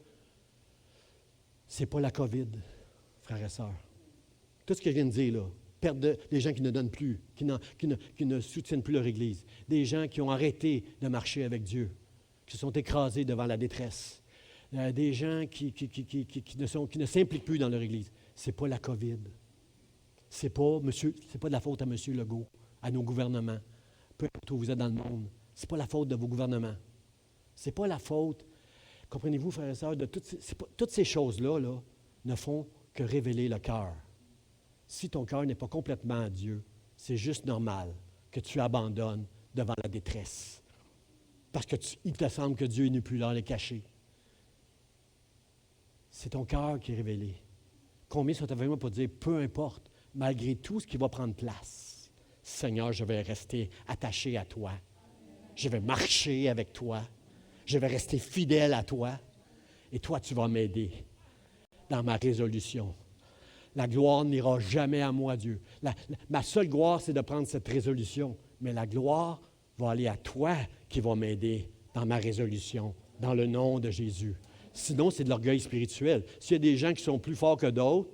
ce n'est pas la COVID, frères et sœurs. Tout ce que je viens de dire, là, perte des gens qui ne donnent plus, qui ne soutiennent plus leur Église, des gens qui ont arrêté de marcher avec Dieu, qui se sont écrasés devant la détresse, des gens qui ne s'impliquent plus dans leur Église. Ce n'est pas la COVID. Ce n'est pas de la faute à M. Legault, à nos gouvernements. Peu importe où vous êtes dans le monde, ce n'est pas la faute de vos gouvernements. Ce n'est pas la faute, comprenez-vous, frères et sœurs, de toutes ces choses-là là, ne font que révéler le cœur. Si ton cœur n'est pas complètement à Dieu, c'est juste normal que tu abandonnes devant la détresse. Parce qu'il te semble que Dieu n'est plus là, il est caché. C'est ton cœur qui est révélé. Combien sont avec moi pour dire, peu importe, malgré tout ce qui va prendre place, Seigneur, je vais rester attaché à toi. Je vais marcher avec toi. Je vais rester fidèle à toi. Et toi, tu vas m'aider dans ma résolution. La gloire n'ira jamais à moi, Dieu. Ma seule gloire, c'est de prendre cette résolution. Mais la gloire va aller à toi qui va m'aider dans ma résolution, dans le nom de Jésus. Sinon, c'est de l'orgueil spirituel. S'il y a des gens qui sont plus forts que d'autres,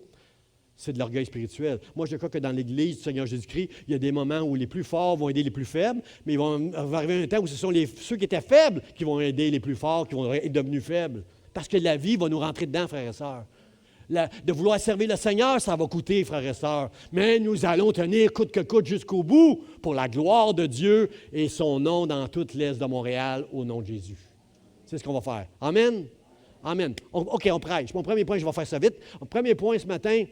c'est de l'orgueil spirituel. Moi, je crois que dans l'Église du Seigneur Jésus-Christ, il y a des moments où les plus forts vont aider les plus faibles, mais il va arriver un temps où ce sont ceux qui étaient faibles qui vont aider les plus forts, qui vont être devenus faibles. Parce que la vie va nous rentrer dedans, frères et sœurs. De vouloir servir le Seigneur, ça va coûter, frères et sœurs. Mais nous allons tenir coûte que coûte jusqu'au bout pour la gloire de Dieu et son nom dans toute l'Est de Montréal, au nom de Jésus. C'est ce qu'on va faire. Amen? Amen. OK, on prêche. Mon premier point, je vais faire ça vite. Mon premier point ce matin,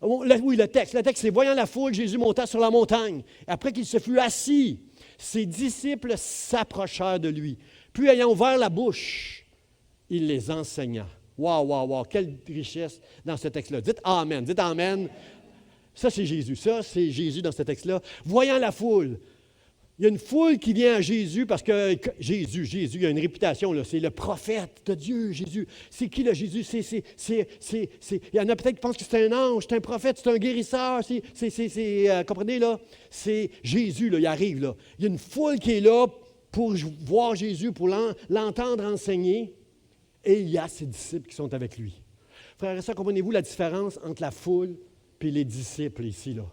oui, le texte. Le texte, c'est « Voyant la foule, Jésus monta sur la montagne. Après qu'il se fut assis, ses disciples s'approchèrent de lui. Puis, ayant ouvert la bouche, il les enseigna. » Wow, quelle richesse dans ce texte-là. Dites Amen, dites Amen. Ça, c'est Jésus. Ça, c'est Jésus dans ce texte-là. Voyant la foule. Il y a une foule qui vient à Jésus parce que Jésus, il a une réputation, là, c'est le prophète de Dieu, Jésus. C'est qui le Jésus? Il y en a peut-être qui pensent que c'est un ange, c'est un prophète, c'est un guérisseur. Comprenez, là? C'est Jésus, là, il arrive, là. Il y a une foule qui est là pour voir Jésus, pour l'entendre enseigner. Et il y a ses disciples qui sont avec lui. Frères et sœurs, comprenez-vous la différence entre la foule et les disciples ici, là?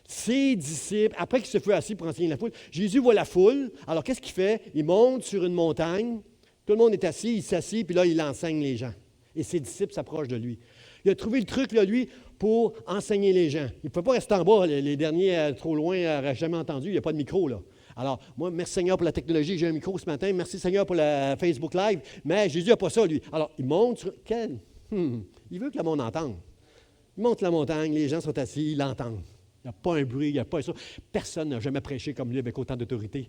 Ses disciples, après qu'il se fut assis pour enseigner la foule, Jésus voit la foule. Alors, qu'est-ce qu'il fait? Il monte sur une montagne. Tout le monde est assis, il s'assit, puis là, il enseigne les gens. Et ses disciples s'approchent de lui. Il a trouvé le truc, là, lui, pour enseigner les gens. Il ne peut pas rester en bas. Les derniers, trop loin, n'auraient jamais entendu. Il n'y a pas de micro, là. Alors, moi, merci Seigneur pour la technologie. J'ai un micro ce matin. Merci Seigneur pour la Facebook Live. Mais Jésus n'a pas ça, lui. Alors, il monte sur... Il veut que le monde entende. Il monte la montagne, les gens sont assis, ils l'entendent. Il n'y a pas un bruit, il n'y a pas ça. Personne n'a jamais prêché comme lui avec autant d'autorité.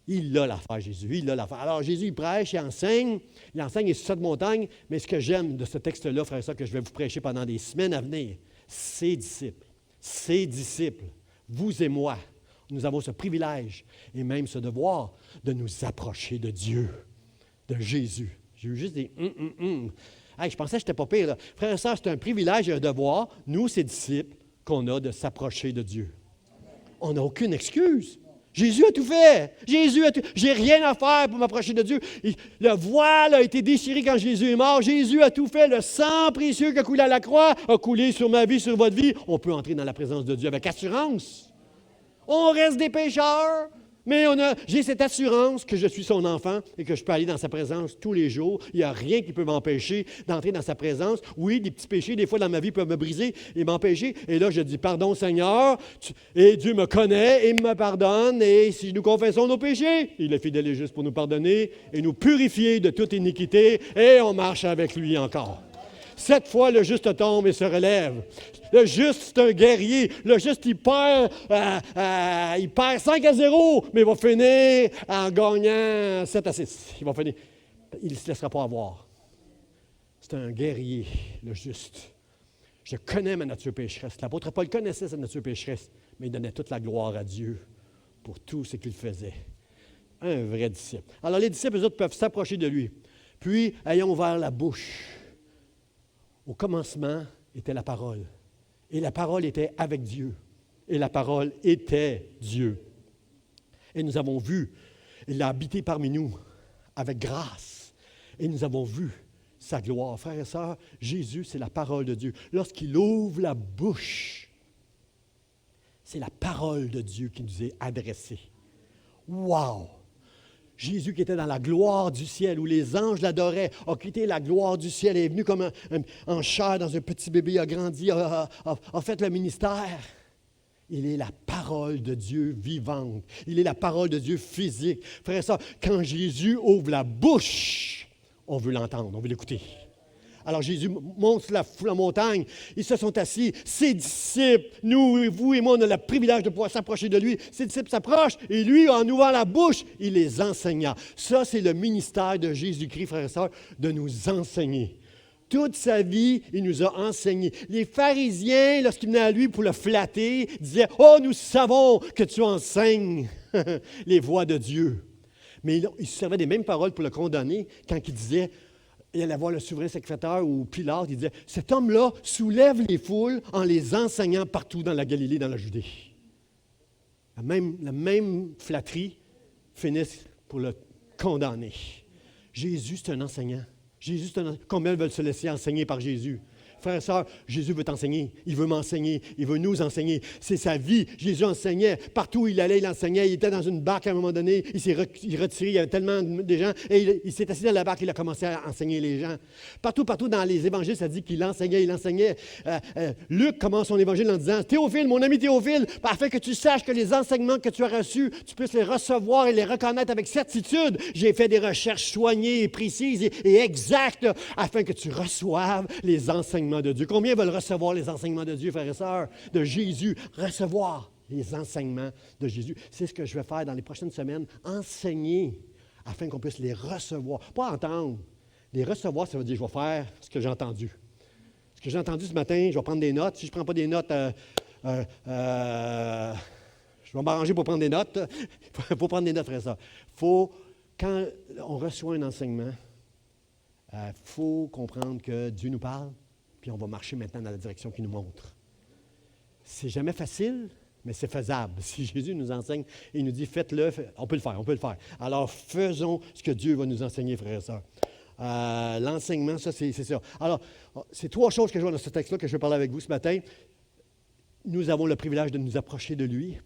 Il a l'affaire, Jésus. Il a l'affaire. Alors, Jésus, il prêche, il enseigne sur cette montagne. Mais ce que j'aime de ce texte-là, frère et sœurs, que je vais vous prêcher pendant des semaines à venir, ses disciples, vous et moi, nous avons ce privilège et même ce devoir de nous approcher de Dieu, de Jésus. J'ai eu juste des Hey, je pensais que je n'étais pas pire, là. Frère et sœurs, c'est un privilège et un devoir, nous, ses disciples, qu'on a de s'approcher de Dieu. On n'a aucune excuse. Jésus a tout fait. Jésus a tout. J'ai rien à faire pour m'approcher de Dieu. Le voile a été déchiré quand Jésus est mort. Jésus a tout fait. Le sang précieux qui a coulé à la croix a coulé sur ma vie, sur votre vie. On peut entrer dans la présence de Dieu avec assurance. On reste des pécheurs, mais j'ai cette assurance que je suis son enfant et que je peux aller dans sa présence tous les jours. Il n'y a rien qui peut m'empêcher d'entrer dans sa présence. Oui, des petits péchés, des fois dans ma vie, peuvent me briser et m'empêcher. Et là, je dis, pardon Seigneur, et Dieu me connaît et me pardonne. Et si nous confessons nos péchés, il est fidèle et juste pour nous pardonner et nous purifier de toute iniquité. Et on marche avec lui encore. 7 fois, le juste tombe et se relève. Le juste, c'est un guerrier. Le juste, il perd 5-0, mais il va finir en gagnant 7-6. Il va finir. Il ne se laissera pas avoir. C'est un guerrier, le juste. Je connais ma nature pécheresse. L'apôtre Paul connaissait sa nature pécheresse, mais il donnait toute la gloire à Dieu pour tout ce qu'il faisait. Un vrai disciple. Alors, les disciples, eux autres, peuvent s'approcher de lui. Puis, ayant ouvert la bouche. Au commencement était la parole. Et la parole était avec Dieu. Et la parole était Dieu. Et nous avons vu, il a habité parmi nous avec grâce. Et nous avons vu sa gloire. Frères et sœurs, Jésus, c'est la parole de Dieu. Lorsqu'il ouvre la bouche, c'est la parole de Dieu qui nous est adressée. Wow! Jésus qui était dans la gloire du ciel, où les anges l'adoraient, a quitté la gloire du ciel, est venu comme en chair dans un petit bébé, a grandi, a fait le ministère. Il est la parole de Dieu vivante. Il est la parole de Dieu physique. Frère et sœurs, quand Jésus ouvre la bouche, on veut l'entendre, on veut l'écouter. Alors Jésus monte sur la montagne, ils se sont assis, ses disciples, nous, vous et moi, on a le privilège de pouvoir s'approcher de lui. Ses disciples s'approchent et lui, en ouvrant la bouche, il les enseigna. Ça, c'est le ministère de Jésus-Christ, frères et sœurs, de nous enseigner. Toute sa vie, il nous a enseigné. Les pharisiens, lorsqu'ils venaient à lui pour le flatter, disaient « Oh, nous savons que tu enseignes les voies de Dieu. » Mais il se servait des mêmes paroles pour le condamner quand il disait il allait voir le souverain sacrificateur ou Pilate, il disait, cet homme-là soulève les foules en les enseignant partout dans la Galilée, dans la Judée. La même flatterie finissent pour le condamner. Jésus, c'est un enseignant. Combien veulent se laisser enseigner par Jésus? Frères et sœurs, Jésus veut t'enseigner. Il veut m'enseigner. Il veut nous enseigner. C'est sa vie. Jésus enseignait. Partout où il allait, il enseignait. Il était dans une barque à un moment donné. Il s'est retiré. Il y avait tellement de gens. Et il s'est assis dans la barque. Il a commencé à enseigner les gens. Partout dans les évangiles, ça dit qu'il enseignait. Luc commence son évangile en disant, Théophile, mon ami Théophile, afin que tu saches que les enseignements que tu as reçus, tu puisses les recevoir et les reconnaître avec certitude. J'ai fait des recherches soignées et précises et exactes afin que tu reçoives les enseignements de Dieu. Combien veulent recevoir les enseignements de Dieu, frères et sœurs, de Jésus? Recevoir les enseignements de Jésus. C'est ce que je vais faire dans les prochaines semaines. Enseigner afin qu'on puisse les recevoir. Pas entendre. Les recevoir, ça veut dire je vais faire ce que j'ai entendu. Ce que j'ai entendu ce matin, je vais prendre des notes. Si je ne prends pas des notes, je vais m'arranger pour prendre des notes. Il faut prendre des notes, frères et sœurs. Quand on reçoit un enseignement, il faut comprendre que Dieu nous parle. Puis on va marcher maintenant dans la direction qu'il nous montre. C'est jamais facile, mais c'est faisable. Si Jésus nous enseigne et nous dit « faites-le », on peut le faire. Alors faisons ce que Dieu va nous enseigner, frères et sœurs. L'enseignement, ça, c'est ça. Alors, c'est 3 choses que je vois dans ce texte-là que je vais parler avec vous ce matin. Nous avons le privilège de nous approcher de lui.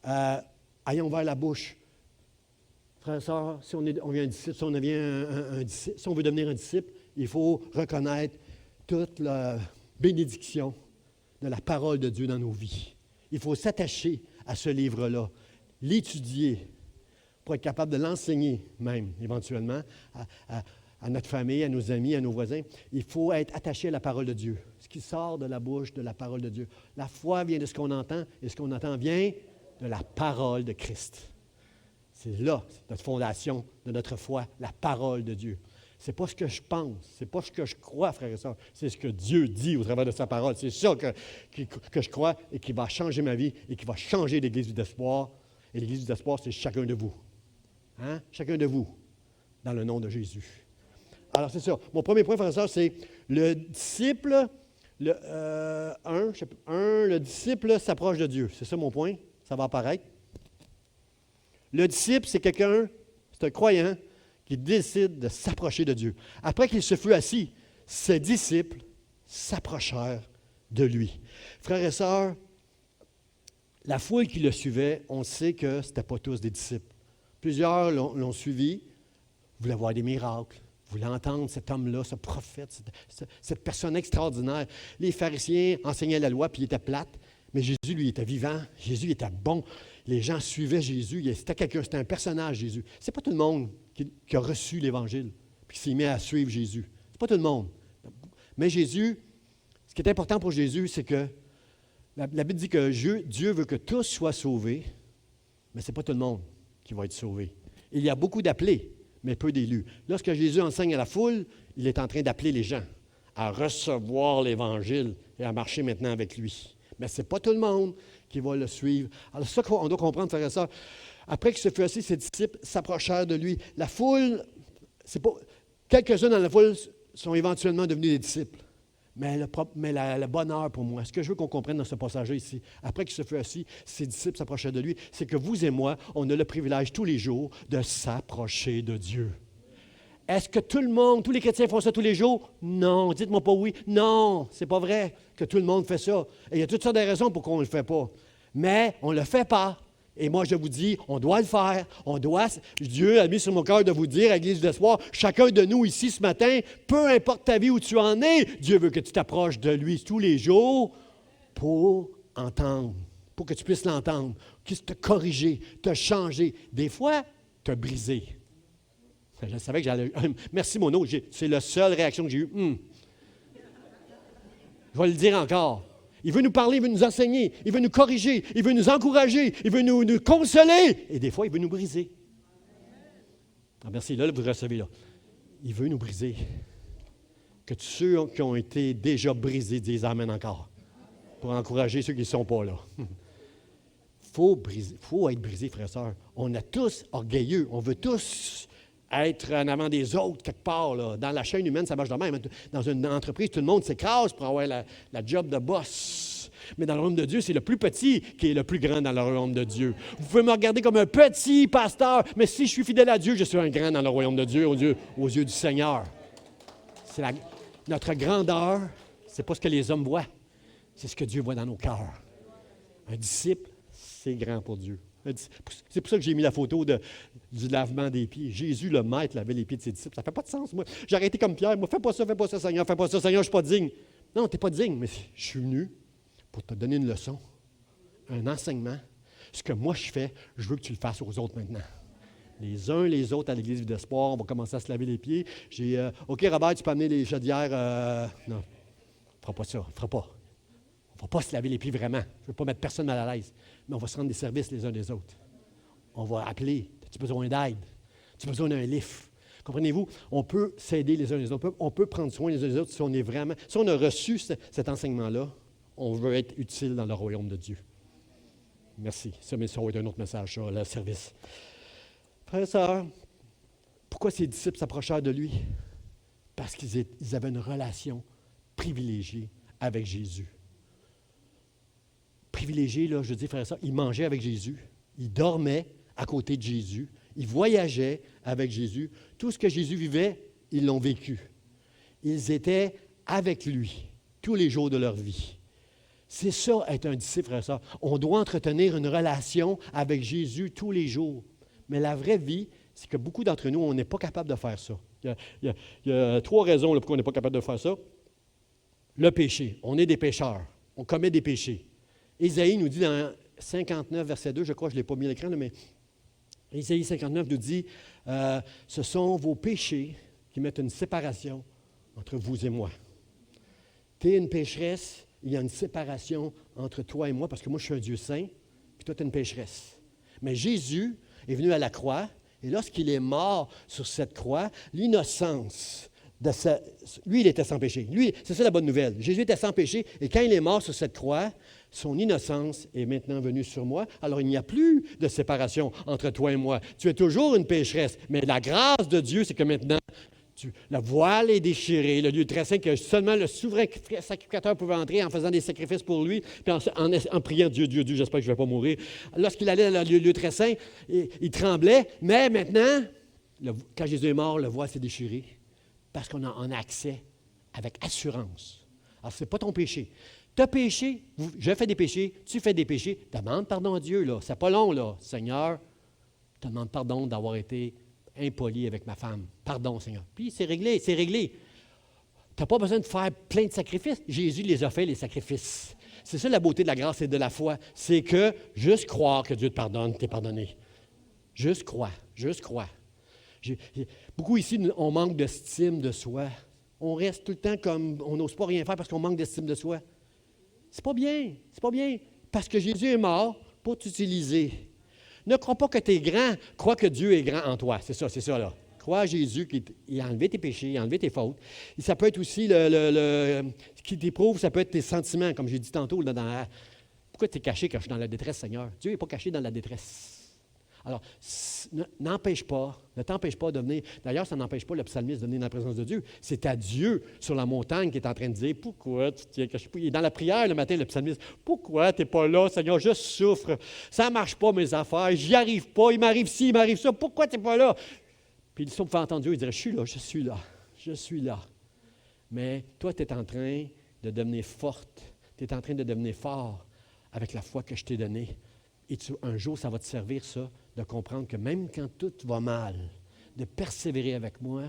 Ayons ouvert la bouche. Frères et sœurs, si on devient un disciple, si on veut devenir un disciple, il faut reconnaître toute la bénédiction de la parole de Dieu dans nos vies. Il faut s'attacher à ce livre-là, l'étudier, pour être capable de l'enseigner même, éventuellement, à notre famille, à nos amis, à nos voisins. Il faut être attaché à la parole de Dieu, ce qui sort de la bouche de la parole de Dieu. La foi vient de ce qu'on entend, et ce qu'on entend vient de la parole de Christ. C'est là, notre fondation de notre foi, la parole de Dieu. Ce n'est pas ce que je pense, ce n'est pas ce que je crois, frères et sœurs, c'est ce que Dieu dit au travers de sa parole. C'est ça que je crois et qui va changer ma vie et qui va changer l'Église d'espoir. Et l'Église d'espoir, c'est chacun de vous. Hein? Chacun de vous, dans le nom de Jésus. Alors, c'est ça. Mon premier point, frères et sœurs, c'est le disciple, le disciple s'approche de Dieu. C'est ça mon point, ça va apparaître. Le disciple, c'est quelqu'un, c'est un croyant qui décide de s'approcher de Dieu. Après qu'il se fut assis, ses disciples s'approchèrent de lui. Frères et sœurs, la foule qui le suivait, on sait que ce n'étaient pas tous des disciples. Plusieurs l'ont suivi, voulaient voir des miracles, voulaient entendre cet homme-là, ce prophète, cette personne extraordinaire. Les pharisiens enseignaient la loi, puis ils étaient plates, mais Jésus, lui, était vivant. Jésus était bon. Les gens suivaient Jésus. C'était un personnage, Jésus. Ce n'est pas tout le monde qui a reçu l'Évangile, puis qui s'est mis à suivre Jésus. Ce n'est pas tout le monde. Mais Jésus, ce qui est important pour Jésus, c'est que la Bible dit que Dieu veut que tous soient sauvés, mais ce n'est pas tout le monde qui va être sauvé. Il y a beaucoup d'appelés, mais peu d'élus. Lorsque Jésus enseigne à la foule, il est en train d'appeler les gens à recevoir l'Évangile et à marcher maintenant avec lui. Mais ce n'est pas tout le monde qui va le suivre. Alors, c'est ça qu'on doit comprendre, frères et sœurs. Après qu'il se fut assis, ses disciples s'approchèrent de lui. La foule, c'est pas. Quelques-uns dans la foule sont éventuellement devenus des disciples. Mais le bonheur pour moi, ce que je veux qu'on comprenne dans ce passage-là ici, après qu'il se fut assis, ses disciples s'approchaient de lui, c'est que vous et moi, on a le privilège tous les jours de s'approcher de Dieu. Est-ce que tout le monde, tous les chrétiens font ça tous les jours? Non. Dites-moi pas oui. Non, c'est pas vrai que tout le monde fait ça. Et il y a toutes sortes de raisons pour qu'on ne le fait pas. Mais on ne le fait pas. Et moi, je vous dis, on doit le faire. Dieu a mis sur mon cœur de vous dire, à l'Église d'Espoir, chacun de nous ici ce matin, peu importe ta vie où tu en es, Dieu veut que tu t'approches de lui tous les jours pour entendre, pour que tu puisses l'entendre, qu'il puisse te corriger, te changer. Des fois, te briser. Je savais que j'allais. Merci, Mono. C'est la seule réaction que j'ai eue. Je vais le dire encore. Il veut nous parler, il veut nous enseigner, il veut nous corriger, il veut nous encourager, il veut nous consoler. Et des fois, il veut nous briser. Ah, merci. Là, vous recevez là. Il veut nous briser. Que tous ceux qui ont été déjà brisés disent Amen encore. Pour encourager ceux qui ne sont pas là. Faut être brisé, frères et sœurs. On est tous orgueilleux. On veut tous être en avant des autres quelque part. Là. Dans la chaîne humaine, ça marche de même. Dans une entreprise, tout le monde s'écrase pour avoir la job de boss. Mais dans le royaume de Dieu, c'est le plus petit qui est le plus grand dans le royaume de Dieu. Vous pouvez me regarder comme un petit pasteur, mais si je suis fidèle à Dieu, je suis un grand dans le royaume de Dieu, aux yeux du Seigneur. Notre grandeur, ce n'est pas ce que les hommes voient, c'est ce que Dieu voit dans nos cœurs. Un disciple, c'est grand pour Dieu. C'est pour ça que j'ai mis la photo du lavement des pieds. Jésus, le maître, lavait les pieds de ses disciples. Ça ne fait pas de sens, moi. J'ai arrêté comme Pierre. Moi, fais pas ça, Seigneur, fais pas ça, Seigneur, je ne suis pas digne. Non, tu n'es pas digne, mais je suis venu pour te donner une leçon, un enseignement. Ce que moi, je fais, je veux que tu le fasses aux autres maintenant. Les uns, les autres, à l'Église d'Espoir, on va commencer à se laver les pieds. OK, Robert, tu peux amener les chaudières. Non, on ne fera pas ça, on ne fera pas. On ne va pas se laver les pieds vraiment. Je ne veux pas mettre personne mal à l'aise. Mais on va se rendre des services les uns des autres. On va appeler. As-tu besoin d'aide? As-tu besoin d'un lift? Comprenez-vous? On peut s'aider les uns les autres. On peut prendre soin les uns des autres si on a reçu cet enseignement-là, on veut être utile dans le royaume de Dieu. Merci. Ça va être un autre message, ça, le service. Frères et sœurs, pourquoi ces disciples s'approchèrent de lui? Parce qu'ils avaient une relation privilégiée avec Jésus. Privilégié, là, je dis, frère et sœurs, ils mangeaient avec Jésus, ils dormaient à côté de Jésus, ils voyageaient avec Jésus. Tout ce que Jésus vivait, ils l'ont vécu. Ils étaient avec lui tous les jours de leur vie. C'est ça, être un disciple, frère et sœurs. On doit entretenir une relation avec Jésus tous les jours. Mais la vraie vie, c'est que beaucoup d'entre nous, on n'est pas capable de faire ça. Il y a 3 raisons là, pourquoi on n'est pas capable de faire ça. Le péché. On est des pécheurs. On commet des péchés. Ésaïe nous dit dans 59, verset 2, je crois que je ne l'ai pas mis à l'écran, mais Ésaïe 59 nous dit ce sont vos péchés qui mettent une séparation entre vous et moi. Tu es une pécheresse, il y a une séparation entre toi et moi, parce que moi, je suis un Dieu saint, puis toi, tu es une pécheresse. Mais Jésus est venu à la croix, et lorsqu'il est mort sur cette croix, l'innocence lui, il était sans péché. Lui, c'est ça la bonne nouvelle. Jésus était sans péché, et quand il est mort sur cette croix, son innocence est maintenant venue sur moi. Alors, il n'y a plus de séparation entre toi et moi. Tu es toujours une pécheresse, mais la grâce de Dieu, c'est que maintenant, Le voile est déchiré, le lieu très saint que seulement le souverain sacrificateur pouvait entrer en faisant des sacrifices pour lui, puis en priant Dieu, Dieu, Dieu, j'espère que je ne vais pas mourir. Lorsqu'il allait dans le lieu très saint, il tremblait, mais maintenant, quand Jésus est mort, le voile s'est déchiré parce qu'on a accès avec assurance. Alors, ce n'est pas ton péché. Tu as péché, je fais des péchés, tu fais des péchés, demande pardon à Dieu, là. C'est pas long, là. Seigneur, je te demande pardon d'avoir été impoli avec ma femme. Pardon, Seigneur. Puis c'est réglé, c'est réglé. Tu n'as pas besoin de faire plein de sacrifices. Jésus les a fait, les sacrifices. C'est ça la beauté de la grâce et de la foi. C'est que juste croire que Dieu te pardonne, tu es pardonné. Juste crois, juste crois. Beaucoup ici, on manque d'estime de soi. On reste tout le temps comme, on n'ose pas rien faire parce qu'on manque d'estime de soi. C'est pas bien, c'est pas bien. Parce que Jésus est mort pour t'utiliser. Ne crois pas que tu es grand, crois que Dieu est grand en toi. C'est ça, là. Crois à Jésus qui a enlevé tes péchés, il a enlevé tes fautes. Et ça peut être aussi ce qui t'éprouve, ça peut être tes sentiments, comme j'ai dit tantôt. Là, pourquoi tu es caché quand je suis dans la détresse, Seigneur? Dieu n'est pas caché dans la détresse. Alors, ne t'empêche pas de venir. D'ailleurs, ça n'empêche pas le psalmiste de venir dans la présence de Dieu. C'est à Dieu sur la montagne qui est en train de dire, pourquoi tu tiens caché? Il est dans la prière le matin, le psalmiste, pourquoi tu n'es pas là, Seigneur, je souffre, ça ne marche pas mes affaires, j'y arrive pas, il m'arrive ci, il m'arrive ça, pourquoi tu n'es pas là? Puis le psaume fait entendre Dieu, il dirait, je suis là. Mais toi, tu es en train de devenir forte, tu es en train de devenir fort avec la foi que je t'ai donnée. Et un jour, ça va te servir, ça, de comprendre que même quand tout va mal, de persévérer avec moi,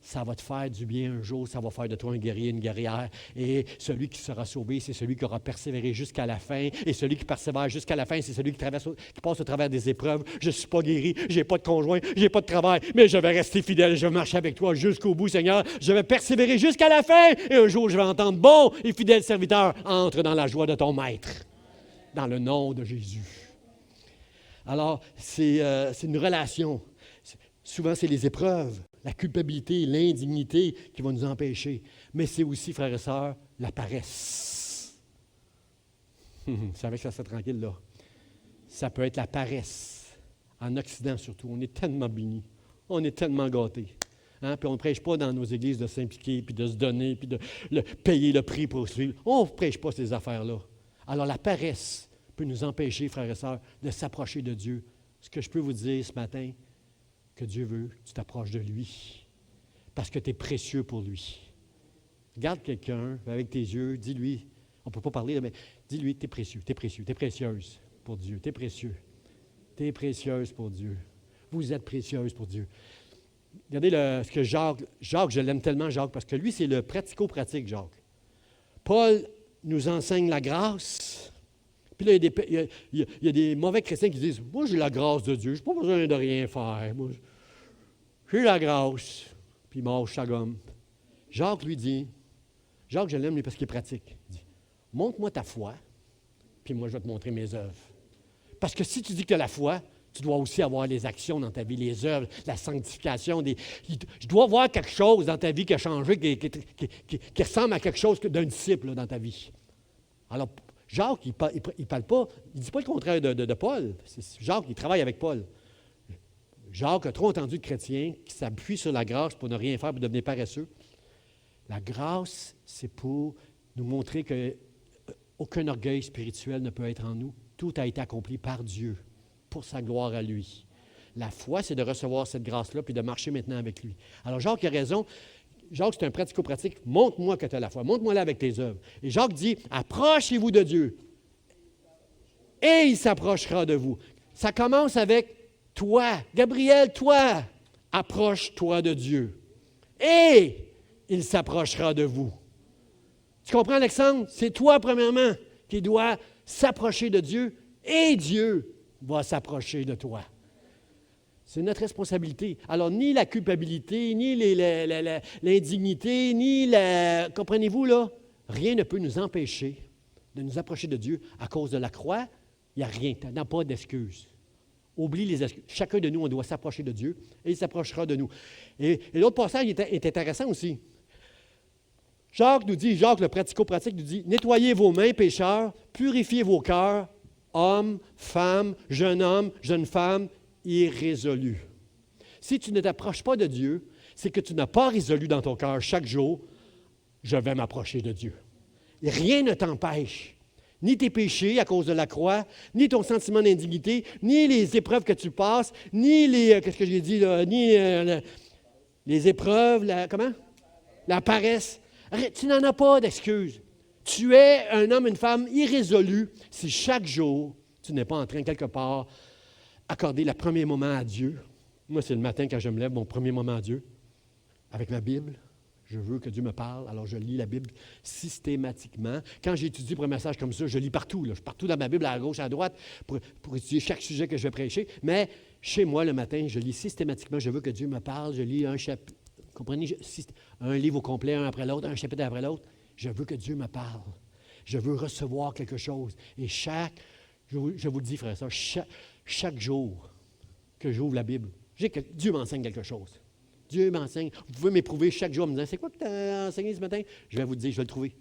ça va te faire du bien un jour, ça va faire de toi un guerrier, une guerrière. Et celui qui sera sauvé, c'est celui qui aura persévéré jusqu'à la fin. Et celui qui persévère jusqu'à la fin, c'est celui qui passe au travers des épreuves. Je ne suis pas guéri, je n'ai pas de conjoint, je n'ai pas de travail, mais je vais rester fidèle, je vais marcher avec toi jusqu'au bout, Seigneur. Je vais persévérer jusqu'à la fin. Et un jour, je vais entendre, bon et fidèle serviteur, entre dans la joie de ton maître. Dans le nom de Jésus. Alors, c'est une relation. Souvent, c'est les épreuves, la culpabilité, l'indignité qui vont nous empêcher. Mais c'est aussi, frères et sœurs, la paresse. Vous savez que ça serait tranquille, là. Ça peut être la paresse. En Occident, surtout. On est tellement bénis. On est tellement gâtés. Hein? Puis on ne prêche pas dans nos églises de s'impliquer, puis de se donner, puis de payer le prix pour suivre. On ne prêche pas ces affaires-là. Alors, la paresse peut nous empêcher, frères et sœurs, de s'approcher de Dieu. Ce que je peux vous dire ce matin, que Dieu veut que tu t'approches de lui, parce que tu es précieux pour lui. Regarde quelqu'un avec tes yeux, dis-lui, on ne peut pas parler, mais dis-lui, tu es précieux, tu es précieux, tu es précieuse pour Dieu, tu es précieux. Tu es précieuse pour Dieu. Vous êtes précieuse pour Dieu. Regardez ce que Jacques, je l'aime tellement, Jacques, parce que lui, c'est le pratico-pratique, Jacques. Paul nous enseigne la grâce. Puis là, il y a des mauvais chrétiens qui disent, moi, j'ai la grâce de Dieu, je n'ai pas besoin de rien faire. Moi, j'ai la grâce. Puis il mange sa gomme. Jacques lui dit, Jacques, je l'aime lui parce qu'il est pratique. Il dit, montre-moi ta foi, puis moi, je vais te montrer mes œuvres. Parce que si tu dis que tu as la foi, tu dois aussi avoir les actions dans ta vie, les œuvres, la sanctification. Je dois voir quelque chose dans ta vie qui a changé, qui ressemble à quelque chose d'un disciple là, dans ta vie. Alors, Jacques, il ne parle pas, il ne dit pas le contraire de Paul. Jacques, il travaille avec Paul. Jacques a trop entendu de chrétiens qui s'appuient sur la grâce pour ne rien faire, pour devenir paresseux. La grâce, c'est pour nous montrer qu'aucun orgueil spirituel ne peut être en nous. Tout a été accompli par Dieu, pour sa gloire à lui. La foi, c'est de recevoir cette grâce-là puis de marcher maintenant avec lui. Alors, Jacques a raison. Jacques, c'est un pratico-pratique. Montre-moi que tu as la foi. Montre-moi-la avec tes œuvres. Et Jacques dit, approchez-vous de Dieu. Et il s'approchera de vous. Ça commence avec toi. Gabriel, toi, approche-toi de Dieu. Et il s'approchera de vous. Tu comprends, Alexandre? C'est toi, premièrement, qui dois s'approcher de Dieu. Et Dieu va s'approcher de toi. C'est notre responsabilité. Alors, ni la culpabilité, ni l'indignité, ni la... Comprenez-vous, là? Rien ne peut nous empêcher de nous approcher de Dieu à cause de la croix. Il n'y a rien. Tu n'as pas d'excuses. Oublie les excuses. Chacun de nous, on doit s'approcher de Dieu et il s'approchera de nous. Et l'autre passage est intéressant aussi. Jacques le pratico-pratique nous dit, nettoyez vos mains, pécheurs, purifiez vos cœurs, hommes, femmes, jeune homme, jeune femme, irrésolu. Si tu ne t'approches pas de Dieu, c'est que tu n'as pas résolu dans ton cœur chaque jour, je vais m'approcher de Dieu. Et rien ne t'empêche, ni tes péchés à cause de la croix, ni ton sentiment d'indignité, ni les épreuves que tu passes, ni les, qu'est-ce que j'ai dit là, ni les épreuves, la paresse. Tu n'en as pas d'excuses. Tu es un homme, une femme irrésolu si chaque jour, tu n'es pas en train, quelque part, d'accorder le premier moment à Dieu. Moi, c'est le matin quand je me lève, mon premier moment à Dieu, avec ma Bible. Je veux que Dieu me parle, alors je lis la Bible systématiquement. Quand j'étudie pour un message comme ça, je lis partout. Je suis partout dans ma Bible, à gauche, à droite, pour étudier chaque sujet que je vais prêcher. Mais chez moi, le matin, je lis systématiquement. Je veux que Dieu me parle. Je lis un chapitre, comprenez, un livre au complet, un après l'autre, un chapitre après l'autre. Je veux que Dieu me parle. Je veux recevoir quelque chose. Et je vous le dis, frère et sœurs, chaque jour que j'ouvre la Bible, Dieu m'enseigne quelque chose. Dieu m'enseigne. Vous pouvez m'éprouver chaque jour en me disant, c'est quoi que tu as enseigné ce matin? Je vais vous dire, je vais le trouver.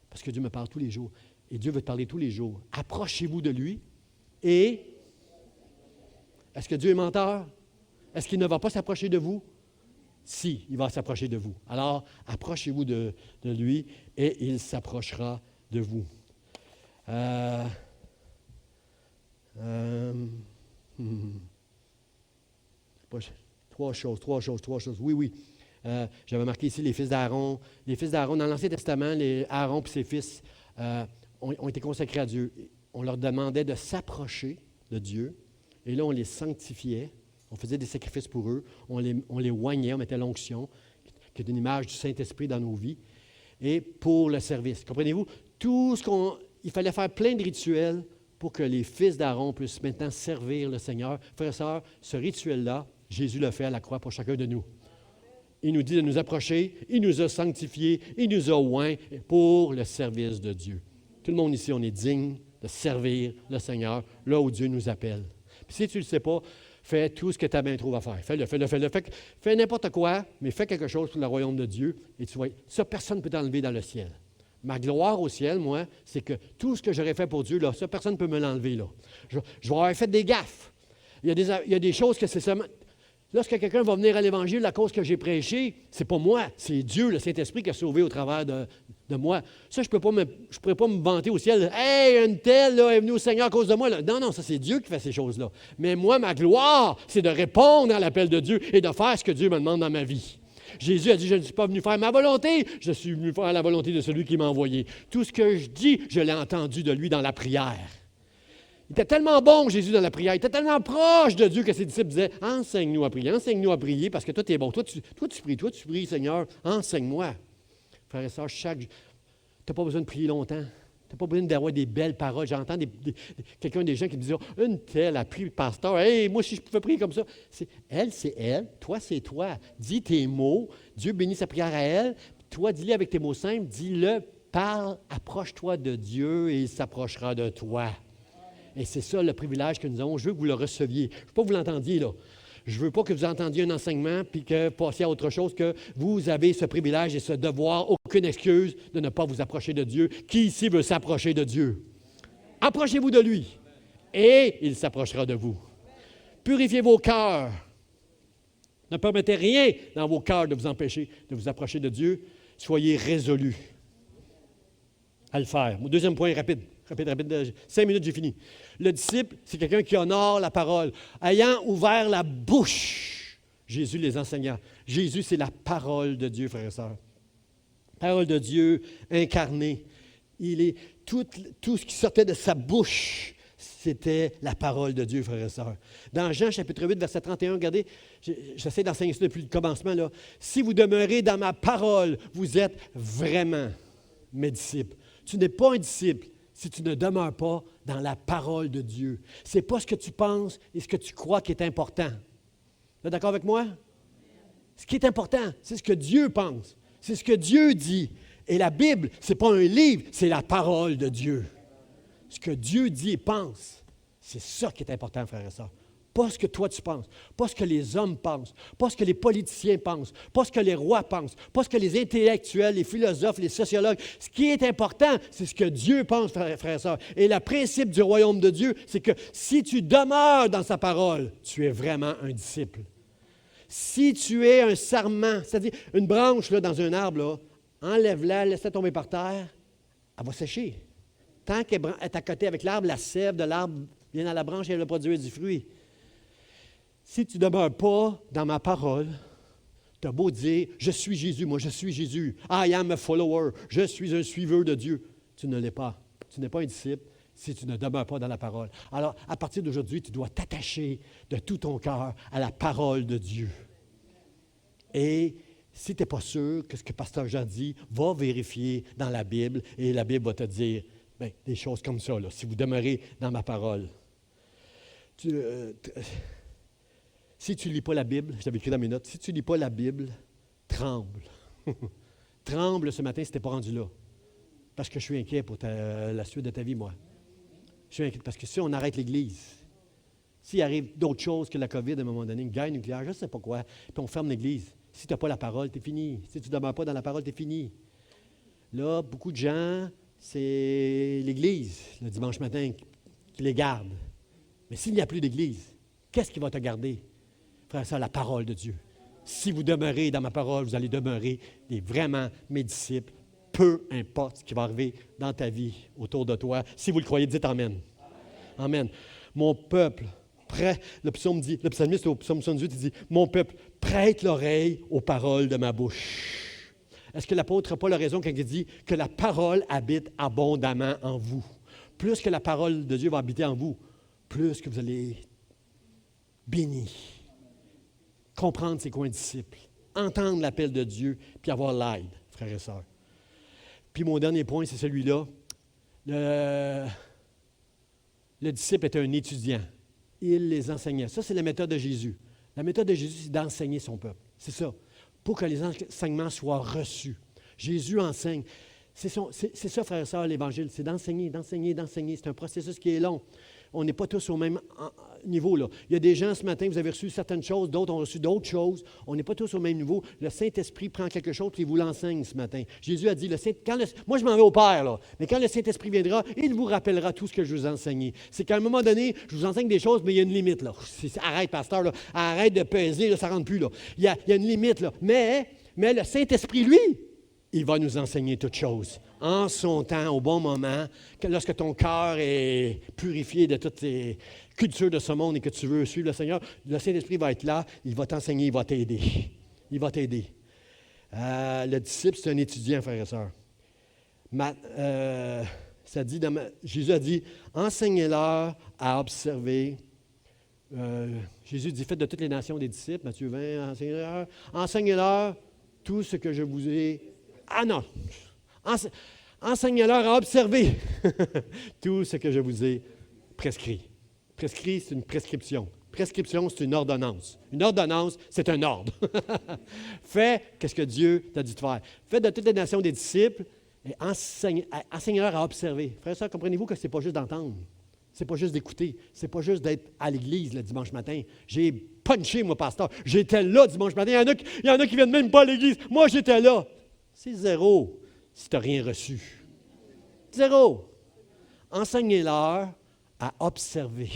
Parce que Dieu me parle tous les jours. Et Dieu veut te parler tous les jours. Approchez-vous de lui. Et est-ce que Dieu est menteur? Est-ce qu'il ne va pas s'approcher de vous? Si, il va s'approcher de vous. Alors, approchez-vous de lui et il s'approchera de vous. Trois choses. Oui. J'avais marqué ici les fils d'Aaron. Les fils d'Aaron, dans l'Ancien Testament, Aaron et ses fils ont été consacrés à Dieu. On leur demandait de s'approcher de Dieu. Et là, on les sanctifiait. On faisait des sacrifices pour eux. On les oignait, on mettait l'onction, qui est une image du Saint-Esprit dans nos vies. Et pour le service. Comprenez-vous? Il fallait faire plein de rituels pour que les fils d'Aaron puissent maintenant servir le Seigneur. Frères et sœurs, ce rituel-là, Jésus l'a fait à la croix pour chacun de nous. Il nous dit de nous approcher, il nous a sanctifiés, il nous a oints pour le service de Dieu. Tout le monde ici, on est digne de servir le Seigneur là où Dieu nous appelle. Puis si tu ne le sais pas, fais tout ce que ta main trouve à faire. Fais-le. Fais n'importe quoi, mais fais quelque chose pour le royaume de Dieu et tu vois, ça, personne ne peut t'enlever dans le ciel. Ma gloire au ciel, moi, c'est que tout ce que j'aurais fait pour Dieu, là, ça, personne ne peut me l'enlever. Là. Je vais avoir fait des gaffes. Il y a des choses que c'est seulement... Lorsque quelqu'un va venir à l'Évangile, la cause que j'ai prêchée, c'est pas moi, c'est Dieu, le Saint-Esprit qui a sauvé au travers de moi. Ça, je ne pourrais pas me vanter au ciel. « Hey, une telle là, est venue au Seigneur à cause de moi. » Là. Non, ça, c'est Dieu qui fait ces choses-là. Mais moi, ma gloire, c'est de répondre à l'appel de Dieu et de faire ce que Dieu me demande dans ma vie. Jésus a dit, je ne suis pas venu faire ma volonté, je suis venu faire la volonté de celui qui m'a envoyé. Tout ce que je dis, je l'ai entendu de lui dans la prière. Il était tellement bon, Jésus, dans la prière. Il était tellement proche de Dieu que ses disciples disaient, enseigne-nous à prier, parce que toi, tu es bon. Toi, tu pries, Seigneur, enseigne-moi. Frères et sœurs, tu n'as pas besoin de prier longtemps. Tu n'as pas besoin d'avoir des belles paroles. J'entends des gens qui me disent, une telle a pris le pasteur. Hey, moi, si je pouvais prier comme ça. C'est elle. Toi, c'est toi. Dis tes mots. Dieu bénit sa prière à elle. Toi, dis-le avec tes mots simples. Dis-le, parle, approche-toi de Dieu et il s'approchera de toi. Et c'est ça le privilège que nous avons. Je veux que vous le receviez. Je ne veux pas que vous l'entendiez, là. Je ne veux pas que vous entendiez un enseignement puis que passiez à autre chose, que vous avez ce privilège et ce devoir, aucune excuse de ne pas vous approcher de Dieu. Qui ici veut s'approcher de Dieu? Approchez-vous de lui et il s'approchera de vous. Purifiez vos cœurs. Ne permettez rien dans vos cœurs de vous empêcher de vous approcher de Dieu. Soyez résolus à le faire. Mon deuxième point, rapide. 5 minutes, j'ai fini. Le disciple, c'est quelqu'un qui honore la parole. Ayant ouvert la bouche, Jésus les enseigna. Jésus, c'est la parole de Dieu, frères et sœurs. Parole de Dieu incarnée. Tout ce qui sortait de sa bouche, c'était la parole de Dieu, frères et sœurs. Dans Jean, chapitre 8, verset 31, regardez, j'essaie d'enseigner ça depuis le commencement, là. Si vous demeurez dans ma parole, vous êtes vraiment mes disciples. Tu n'es pas un disciple si tu ne demeures pas dans la parole de Dieu. Ce n'est pas ce que tu penses et ce que tu crois qui est important. Vous êtes d'accord avec moi? Ce qui est important, c'est ce que Dieu pense. C'est ce que Dieu dit. Et la Bible, ce n'est pas un livre, c'est la parole de Dieu. Ce que Dieu dit et pense, c'est ça qui est important, frères et sœurs. Pas ce que toi tu penses, pas ce que les hommes pensent, pas ce que les politiciens pensent, pas ce que les rois pensent, pas ce que les intellectuels, les philosophes, les sociologues. Ce qui est important, c'est ce que Dieu pense, frères et sœurs. Et le principe du royaume de Dieu, c'est que si tu demeures dans sa parole, tu es vraiment un disciple. Si tu es un sarment, c'est-à-dire une branche là, dans un arbre, là, enlève-la, laisse-la tomber par terre, elle va sécher. Tant qu'elle est à côté avec l'arbre, la sève de l'arbre vient dans la branche et elle va produire du fruit. Si tu ne demeures pas dans ma parole, tu as beau dire, je suis Jésus, moi je suis Jésus, I am a follower, je suis un suiveur de Dieu. Tu ne l'es pas. Tu n'es pas un disciple si tu ne demeures pas dans la parole. Alors, à partir d'aujourd'hui, tu dois t'attacher de tout ton cœur à la parole de Dieu. Et si tu n'es pas sûr que ce que Pasteur Jean dit, va vérifier dans la Bible et la Bible va te dire des choses comme ça, là, si vous demeurez dans ma parole. Si tu ne lis pas la Bible, je l'avais écrit dans mes notes, si tu ne lis pas la Bible, tremble. Tremble ce matin si tu n'es pas rendu là. Parce que je suis inquiet pour la suite de ta vie, moi. Je suis inquiet parce que si on arrête l'Église, s'il arrive d'autres choses que la COVID à un moment donné, une guerre nucléaire, je ne sais pas quoi, puis on ferme l'Église, si tu n'as pas la parole, tu es fini. Si tu ne demeures pas dans la parole, tu es fini. Là, beaucoup de gens, c'est l'Église, le dimanche matin, qui les garde. Mais s'il n'y a plus d'Église, qu'est-ce qui va te garder? Frère, c'est la parole de Dieu. Si vous demeurez dans ma parole, vous allez demeurer vraiment mes disciples, peu importe ce qui va arriver dans ta vie, autour de toi. Si vous le croyez, dites Amen. Amen. Mon peuple, le psalmiste au psaume 78, il dit, mon peuple, prête l'oreille aux paroles de ma bouche. Est-ce que l'apôtre n'a pas la raison quand il dit que la parole habite abondamment en vous? Plus que la parole de Dieu va habiter en vous, plus que vous allez bénir, comprendre c'est quoi un disciple, entendre l'appel de Dieu, puis avoir l'aide, frères et sœurs. Puis mon dernier point, c'est celui-là. Le disciple était un étudiant. Il les enseignait. Ça, c'est la méthode de Jésus. La méthode de Jésus, c'est d'enseigner son peuple. C'est ça. Pour que les enseignements soient reçus. Jésus enseigne. C'est ça, frères et sœurs, l'Évangile. C'est d'enseigner, d'enseigner, d'enseigner. C'est un processus qui est long. On n'est pas tous au même niveau, là. Il y a des gens ce matin, vous avez reçu certaines choses, d'autres ont reçu d'autres choses. On n'est pas tous au même niveau. Le Saint-Esprit prend quelque chose et il vous l'enseigne ce matin. Jésus a dit, moi je m'en vais au Père, là, mais quand le Saint-Esprit viendra, il vous rappellera tout ce que je vous ai enseigné. C'est qu'à un moment donné, je vous enseigne des choses, mais il y a une limite, là. Arrête, pasteur, là. Arrête de peser, là, ça ne rentre plus, là. Il y a une limite, là. Mais le Saint-Esprit, lui, il va nous enseigner toutes choses. En son temps, au bon moment, lorsque ton cœur est purifié de toutes les cultures de ce monde et que tu veux suivre le Seigneur, le Saint-Esprit va être là, il va t'enseigner, il va t'aider. Il va t'aider. Le disciple, c'est un étudiant, frères et sœurs. Jésus a dit, enseignez-leur à observer. Jésus dit, faites de toutes les nations des disciples, Matthieu 20, enseignez-leur tout ce que je vous ai... Ah non! Enseignez-leur à observer tout ce que je vous ai prescrit. Prescrit, c'est une prescription. Prescription, c'est une ordonnance. Une ordonnance, c'est un ordre. Fais ce que Dieu t'a dit de faire. Fais de toutes les nations des disciples et enseignez-leur à observer. Frères et sœurs, comprenez-vous que ce n'est pas juste d'entendre. Ce n'est pas juste d'écouter. Ce n'est pas juste d'être à l'église le dimanche matin. J'ai punché, moi, pasteur. J'étais là dimanche matin. Il y en a qui ne viennent même pas à l'église. Moi, j'étais là. C'est zéro si tu n'as rien reçu. Zéro. Enseignez-leur à observer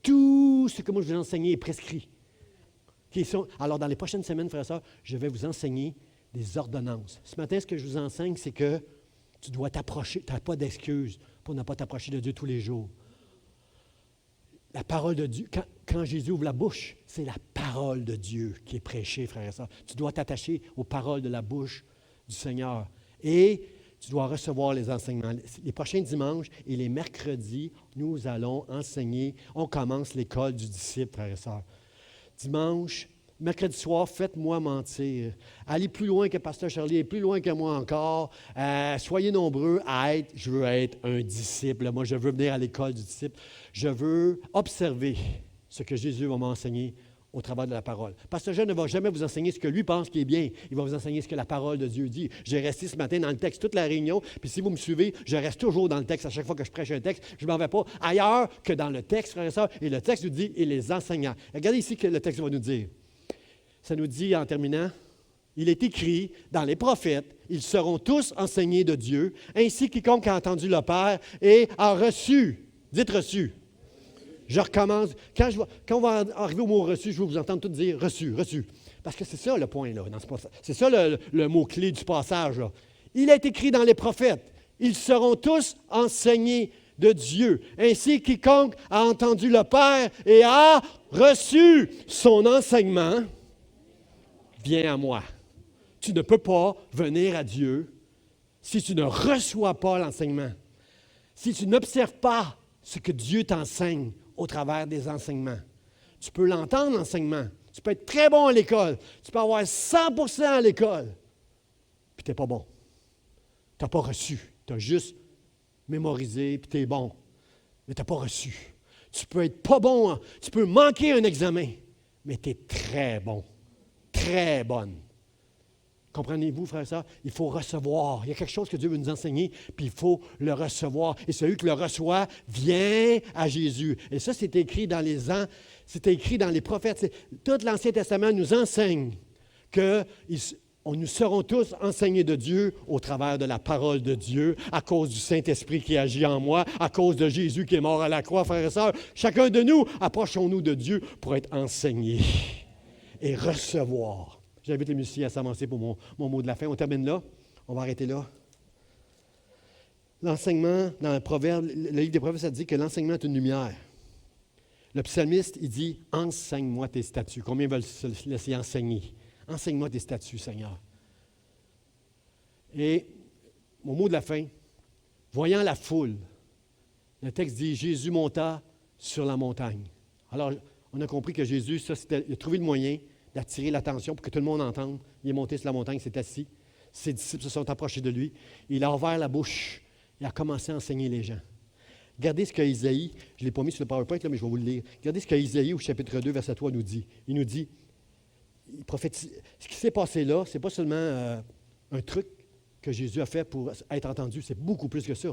tout ce que moi je vais enseigner est prescrit. Alors, dans les prochaines semaines, frères et sœurs, je vais vous enseigner des ordonnances. Ce matin, ce que je vous enseigne, c'est que tu dois t'approcher. Tu n'as pas d'excuse pour ne pas t'approcher de Dieu tous les jours. La parole de Dieu, quand Jésus ouvre la bouche, c'est la parole de Dieu qui est prêchée, frères et sœurs. Tu dois t'attacher aux paroles de la bouche du Seigneur. Et tu dois recevoir les enseignements. Les prochains dimanches et les mercredis, nous allons enseigner. On commence l'école du disciple, frères et sœurs. Dimanche, mercredi soir, faites-moi mentir. Allez plus loin que Pasteur Charlie, et plus loin que moi encore. Soyez nombreux je veux être un disciple. Moi, je veux venir à l'école du disciple. Je veux observer ce que Jésus va m'enseigner au travers de la parole. Pasteur Jean ne va jamais vous enseigner ce que lui pense qui est bien. Il va vous enseigner ce que la parole de Dieu dit. J'ai resté ce matin dans le texte toute la réunion, puis si vous me suivez, je reste toujours dans le texte. À chaque fois que je prêche un texte, je ne m'en vais pas ailleurs que dans le texte, frères et sœurs. Et le texte nous dit, et les enseignants. Regardez ici ce que le texte va nous dire. Ça nous dit, en terminant, il est écrit dans les prophètes, ils seront tous enseignés de Dieu, ainsi quiconque a entendu le Père et a reçu. Dites reçu. Je recommence. Quand on va arriver au mot reçu, je vais vous entendre tous dire reçu, reçu. Parce que c'est ça le point, là, dans ce passage. C'est ça le mot-clé du passage, là. Il est écrit dans les prophètes. Ils seront tous enseignés de Dieu. Ainsi, quiconque a entendu le Père et a reçu son enseignement, vient à moi. Tu ne peux pas venir à Dieu si tu ne reçois pas l'enseignement. Si tu n'observes pas ce que Dieu t'enseigne au travers des enseignements. Tu peux l'entendre, l'enseignement. Tu peux être très bon à l'école. Tu peux avoir 100% à l'école. Puis tu n'es pas bon. Tu n'as pas reçu. Tu as juste mémorisé, puis tu es bon. Mais tu n'as pas reçu. Tu peux être pas bon. Tu peux manquer un examen. Mais tu es très bon. Très bonne. Comprenez-vous, frère et sœurs? Il faut recevoir. Il y a quelque chose que Dieu veut nous enseigner, puis il faut le recevoir. Et celui qui le reçoit vient à Jésus. Et ça, c'est écrit dans les prophètes. Tout l'Ancien Testament nous enseigne que nous serons tous enseignés de Dieu au travers de la parole de Dieu, à cause du Saint-Esprit qui agit en moi, à cause de Jésus qui est mort à la croix, frères et sœurs. Chacun de nous, approchons-nous de Dieu pour être enseignés et recevoir. J'invite les musiciens à s'avancer pour mon mot de la fin. On termine là. On va arrêter là. L'enseignement, dans le livre des Proverbes, ça dit que l'enseignement est une lumière. Le psalmiste, il dit « Enseigne-moi tes statuts ». Combien veulent se laisser enseigner? Enseigne-moi tes statuts, Seigneur. Et mon mot de la fin, voyant la foule, le texte dit « Jésus monta sur la montagne ». Alors, on a compris que Jésus, il a trouvé le moyen d'attirer l'attention pour que tout le monde entende. Il est monté sur la montagne, il s'est assis. Ses disciples se sont approchés de lui. Il a ouvert la bouche. Il a commencé à enseigner les gens. Regardez ce qu'Isaïe, je ne l'ai pas mis sur le PowerPoint, là, mais je vais vous le lire. Regardez ce qu'Isaïe, au chapitre 2, verset 3, nous dit. Il nous dit, il prophétise. Ce qui s'est passé là, ce n'est pas seulement un truc que Jésus a fait pour être entendu, c'est beaucoup plus que ça.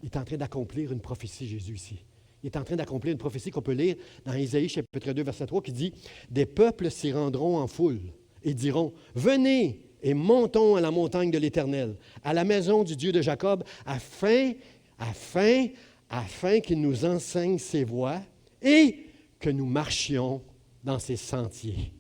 Il est en train d'accomplir une prophétie, Jésus, ici. Il est en train d'accomplir une prophétie qu'on peut lire dans Isaïe, chapitre 2, verset 3, qui dit « Des peuples s'y rendront en foule et diront, « Venez et montons à la montagne de l'Éternel, à la maison du Dieu de Jacob, afin qu'il nous enseigne ses voies et que nous marchions dans ses sentiers. »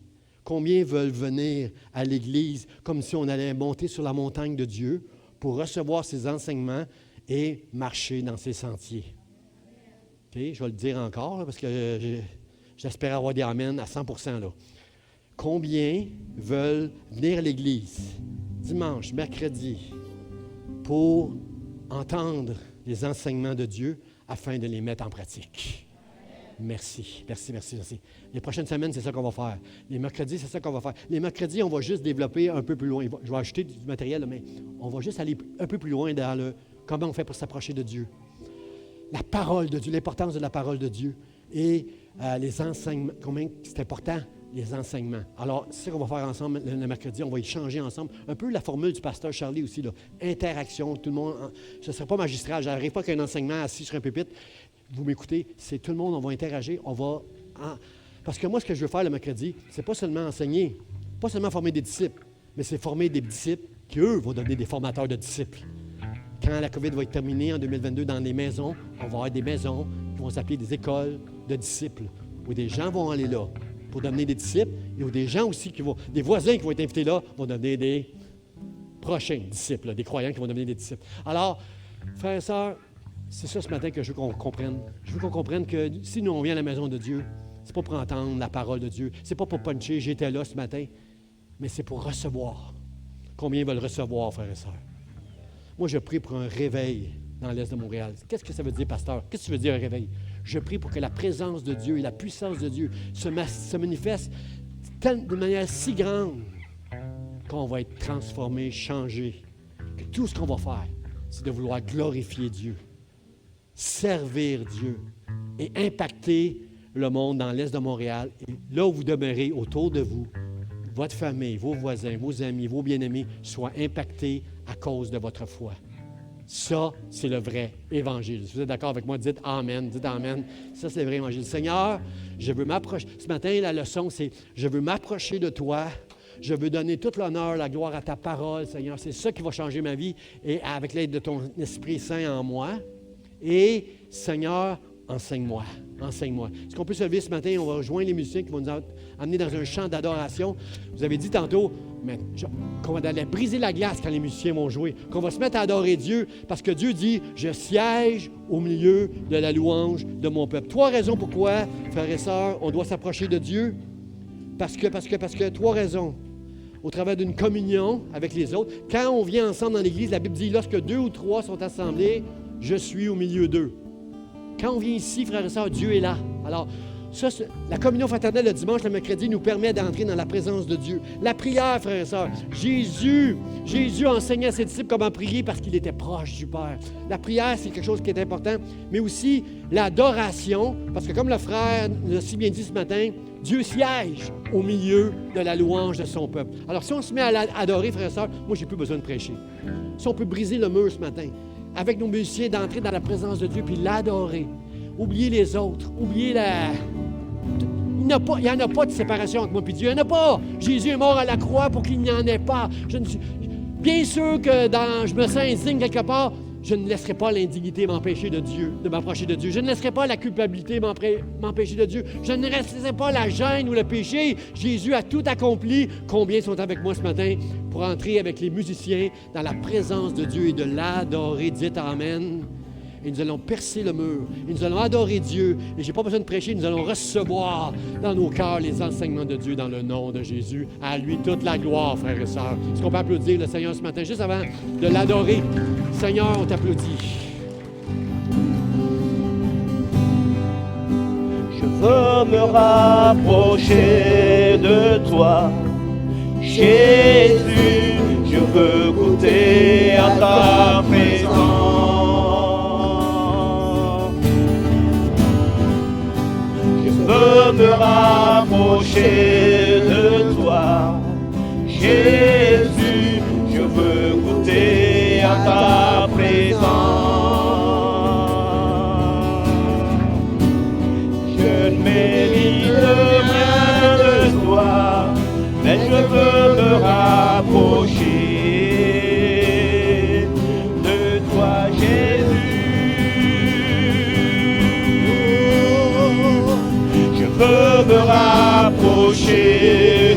Combien veulent venir à l'Église comme si on allait monter sur la montagne de Dieu pour recevoir ses enseignements et marcher dans ses sentiers? Okay, je vais le dire encore, là, parce que j'espère avoir des amens à 100%. Là. Combien veulent venir à l'Église dimanche, mercredi, pour entendre les enseignements de Dieu afin de les mettre en pratique? Merci. Les prochaines semaines, c'est ça qu'on va faire. Les mercredis, c'est ça qu'on va faire. Les mercredis, on va juste développer un peu plus loin. Je vais acheter du matériel, là, mais on va juste aller un peu plus loin dans comment on fait pour s'approcher de Dieu. La parole de Dieu, l'importance de la parole de Dieu et les enseignements. Combien c'est important, les enseignements. Alors, c'est ça qu'on va faire ensemble le mercredi. On va y changer ensemble. Un peu la formule du pasteur Charlie aussi, là. Interaction, tout le monde. Ce ne serait pas magistral. Je n'arrive pas qu'un enseignement assis sur un pupitre. Vous m'écoutez, c'est tout le monde, on va interagir. Parce que moi, ce que je veux faire le mercredi, c'est pas seulement enseigner, pas seulement former des disciples, mais c'est former des disciples qui, eux, vont devenir des formateurs de disciples. Quand la COVID va être terminée en 2022 dans les maisons, on va avoir des maisons qui vont s'appeler des écoles de disciples, où des gens vont aller là pour devenir des disciples, et où des gens aussi, des voisins qui vont être invités là, vont devenir des prochains disciples, là, des croyants qui vont devenir des disciples. Alors, frères et sœurs, c'est ça ce matin que je veux qu'on comprenne. Je veux qu'on comprenne que si nous, on vient à la maison de Dieu, c'est pas pour entendre la parole de Dieu, c'est pas pour puncher, j'étais là ce matin, mais c'est pour recevoir. Combien veulent recevoir, frères et sœurs? Moi, je prie pour un réveil dans l'Est de Montréal. Qu'est-ce que ça veut dire, pasteur? Qu'est-ce que ça veut dire, un réveil? Je prie pour que la présence de Dieu et la puissance de Dieu se manifestent de manière si grande qu'on va être transformé, changé, que tout ce qu'on va faire, c'est de vouloir glorifier Dieu, servir Dieu et impacter le monde dans l'Est de Montréal. Et là où vous demeurez, autour de vous, votre famille, vos voisins, vos amis, vos bien-aimés soient impactés à cause de votre foi. Ça, c'est le vrai évangile. Si vous êtes d'accord avec moi, dites Amen, dites Amen. Ça, c'est le vrai évangile. Seigneur, je veux m'approcher. Ce matin, la leçon, c'est je veux m'approcher de toi. Je veux donner toute l'honneur, la gloire à ta parole, Seigneur. C'est ça qui va changer ma vie et avec l'aide de ton Esprit Saint en moi. Et, Seigneur, enseigne-moi, enseigne-moi. Est-ce qu'on peut se lever ce matin? On va rejoindre les musiciens qui vont nous amener dans un chant d'adoration. Vous avez dit tantôt qu'on va aller briser la glace quand les musiciens vont jouer, qu'on va se mettre à adorer Dieu, parce que Dieu dit, je siège au milieu de la louange de mon peuple. 3 raisons pourquoi, frères et sœurs, on doit s'approcher de Dieu. Parce que 3 raisons. Au travers d'une communion avec les autres. Quand on vient ensemble dans l'Église, la Bible dit, lorsque 2 ou 3 sont assemblés, je suis au milieu d'eux. Quand on vient ici, frères et sœurs, Dieu est là. Alors, ça, la communion fraternelle le dimanche, le mercredi, nous permet d'entrer dans la présence de Dieu. La prière, frères et sœurs, Jésus enseignait à ses disciples comment prier parce qu'il était proche du Père. La prière, c'est quelque chose qui est important, mais aussi l'adoration, parce que comme le frère l'a si bien dit ce matin, Dieu siège au milieu de la louange de son peuple. Alors, si on se met à adorer, frères et sœurs, moi, j'ai plus besoin de prêcher. Si on peut briser le mur ce matin, avec nos musiciens, d'entrer dans la présence de Dieu puis l'adorer. Oubliez les autres. Oubliez il n'y en a pas de séparation entre moi et Dieu. Il n'y en a pas. Jésus est mort à la croix pour qu'il n'y en ait pas. Bien sûr que je me sens indigne quelque part, je ne laisserai pas l'indignité m'empêcher de m'approcher de Dieu. Je ne laisserai pas la culpabilité m'empêcher de Dieu. Je ne laisserai pas la gêne ou le péché. Jésus a tout accompli. Combien sont avec moi ce matin pour entrer avec les musiciens dans la présence de Dieu et de l'adorer? Dites Amen. Et nous allons percer le mur. Et nous allons adorer Dieu. Et je n'ai pas besoin de prêcher. Nous allons recevoir dans nos cœurs les enseignements de Dieu dans le nom de Jésus. À lui toute la gloire, frères et sœurs. Est-ce qu'on peut applaudir le Seigneur ce matin, juste avant de l'adorer? Seigneur, on t'applaudit. Je veux me rapprocher de toi, Jésus. Je veux goûter à ta présence. Je veux me rapprocher de toi, Jésus. Je veux goûter à ta présence. Je ne mérite rien de toi, mais je veux me rapprocher de toi, Jésus. Je veux me rapprocher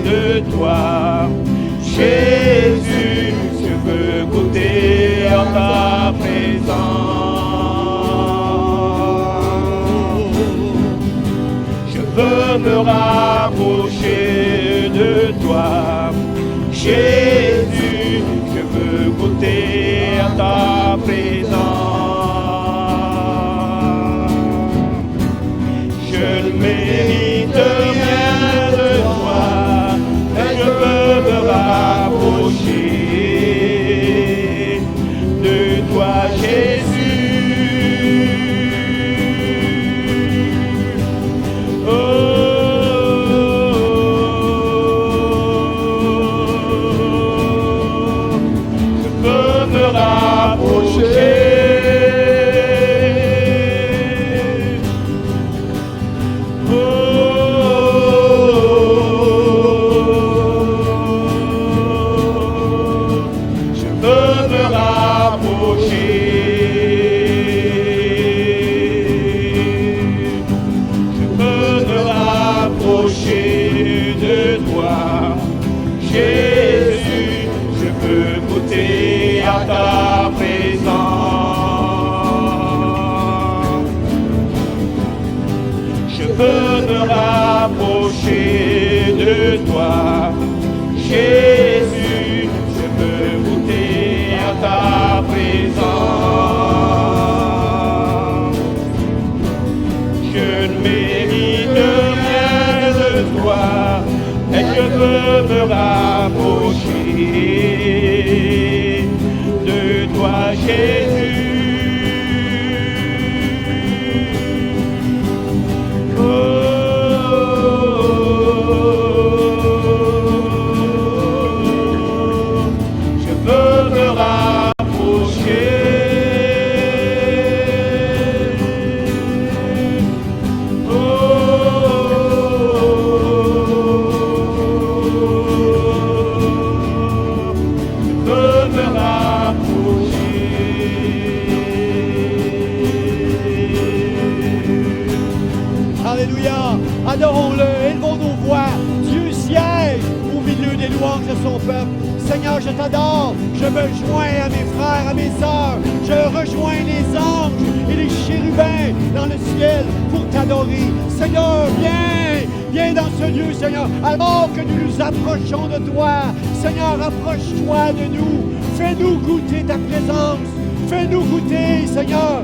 de toi, Jésus. Je veux goûter à ta présence. Je veux me rapprocher de toi, Jésus. Je veux goûter à ta présence. Je ne mérite rien de toi, mais je veux me rapprocher de toi, Jésus. Oh, je veux me rapprocher. Je veux me rapprocher de toi, Jésus. Je veux goûter à ta présence. Je ne mérite rien de toi, mais je veux me rapprocher de toi, Jésus. Alléluia. Adorons-le, élevons nos voix. Dieu siège au milieu des louanges de son peuple. Seigneur, je t'adore. Je me joins à mes frères, à mes sœurs. Je rejoins les anges et les chérubins dans le ciel pour t'adorer. Seigneur, viens dans ce lieu, Seigneur. Alors que nous nous approchons de toi, Seigneur, approche-toi de nous. Fais-nous goûter ta présence. Fais-nous goûter, Seigneur,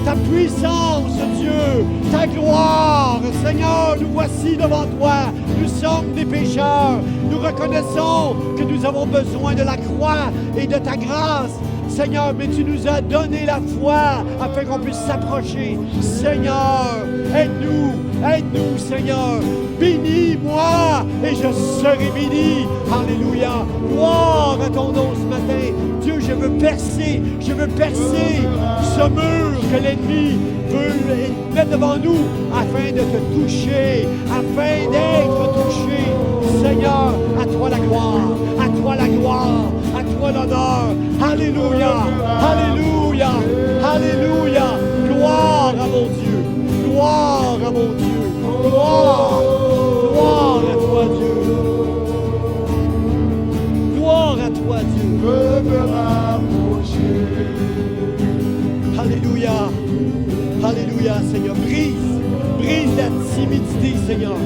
ta puissance, Dieu, ta gloire. Seigneur, nous voici devant toi. Nous sommes des pécheurs. Nous reconnaissons que nous avons besoin de la croix et de ta grâce. Seigneur, mais tu nous as donné la foi afin qu'on puisse s'approcher. Seigneur, aide-nous, Seigneur. Bénis-moi et je serai béni. Alléluia. Gloire à ton nom ce matin. Dieu, je veux percer ce mur que l'ennemi veut mettre devant nous afin de te toucher, afin d'être touché. Seigneur, à toi la gloire, à toi la gloire, à toi l'honneur. Alléluia, alléluia, alléluia. Gloire à mon Dieu, gloire à mon Dieu, gloire à toi Dieu. Gloire à toi Dieu. Alléluia, alléluia Seigneur. Brise la timidité, Seigneur.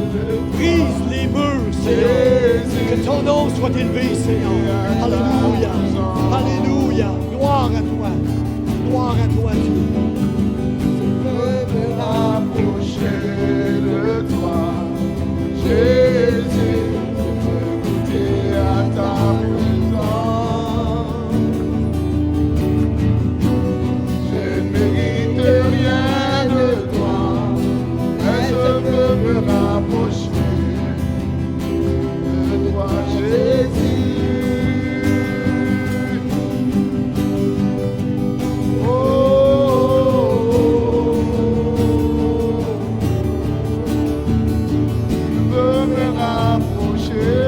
Brise les murs, Seigneur. Que ton nom soit élevé, Seigneur. Alléluia. Alléluia. Gloire à toi. Gloire à toi, Dieu. Je veux me rapprocher de toi, Jésus. Je veux goûter à ta présence. Je ne mérite rien de toi. Je veux me rapprocher de toi, Jésus. Je veux me rapprocher.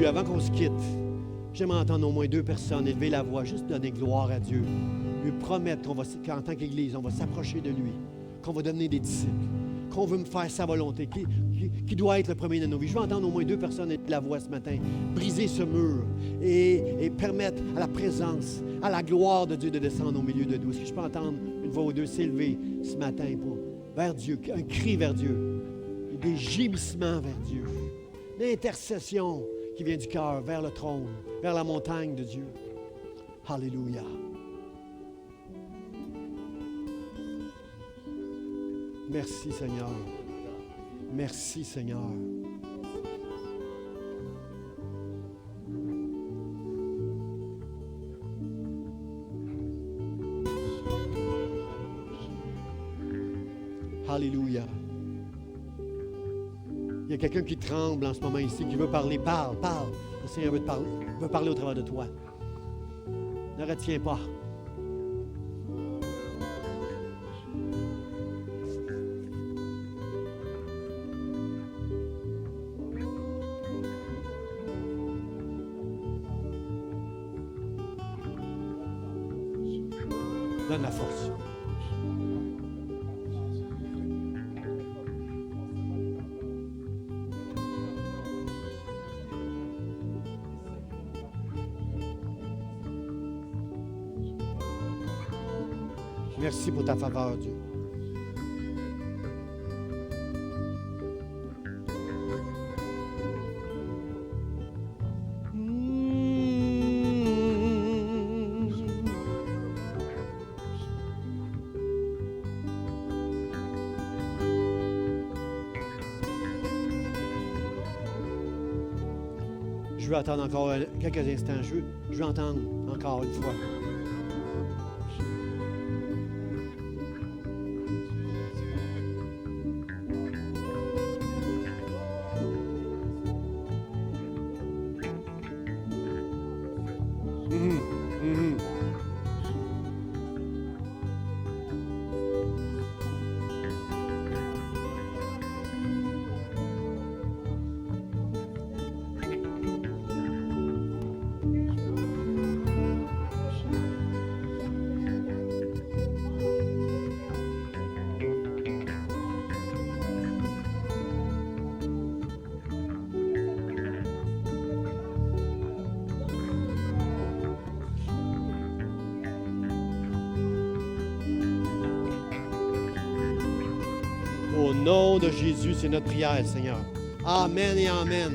Avant qu'on se quitte, j'aimerais entendre au moins 2 personnes élever la voix, juste donner gloire à Dieu. Lui promettre qu'en tant qu'Église, on va s'approcher de lui, qu'on va devenir des disciples, qu'on veut me faire sa volonté, qui doit être le premier de nos vies. Je veux entendre au moins 2 personnes élever la voix ce matin, briser ce mur et permettre à la présence, à la gloire de Dieu de descendre au milieu de nous. Est-ce que je peux entendre une voix ou 2 s'élever ce matin vers Dieu, un cri vers Dieu, des gémissements vers Dieu, l'intercession qui vient du cœur vers le trône, vers la montagne de Dieu. Alléluia. Merci Seigneur. Merci Seigneur. Alléluia. Il y a quelqu'un qui tremble en ce moment ici, qui veut parler. Parle. Le Seigneur veut parler au travers de toi. Ne retiens pas. Donne la force. Merci pour ta faveur, Dieu. Je veux attendre encore quelques instants. Je veux entendre encore une fois. Au nom de Jésus, c'est notre prière, Seigneur. Amen et amen.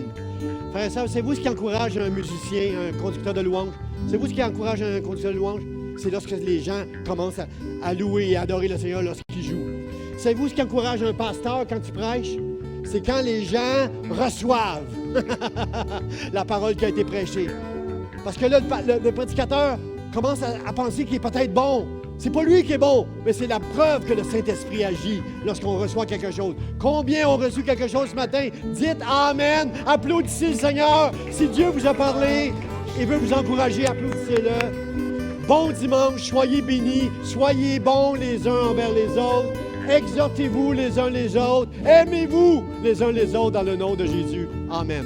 Frères et sœurs, c'est vous ce qui encourage un musicien, un conducteur de louange? C'est vous ce qui encourage un conducteur de louange? C'est lorsque les gens commencent à louer et à adorer le Seigneur lorsqu'il joue. C'est vous ce qui encourage un pasteur quand il prêche? C'est quand les gens reçoivent la parole qui a été prêchée. Parce que là, le prédicateur commence à penser qu'il est peut-être bon. C'est pas lui qui est bon, mais c'est la preuve que le Saint-Esprit agit lorsqu'on reçoit quelque chose. Combien ont reçu quelque chose ce matin? Dites Amen, applaudissez le Seigneur. Si Dieu vous a parlé et veut vous encourager, applaudissez-le. Bon dimanche, soyez bénis, soyez bons les uns envers les autres. Exhortez-vous les uns les autres. Aimez-vous les uns les autres dans le nom de Jésus. Amen.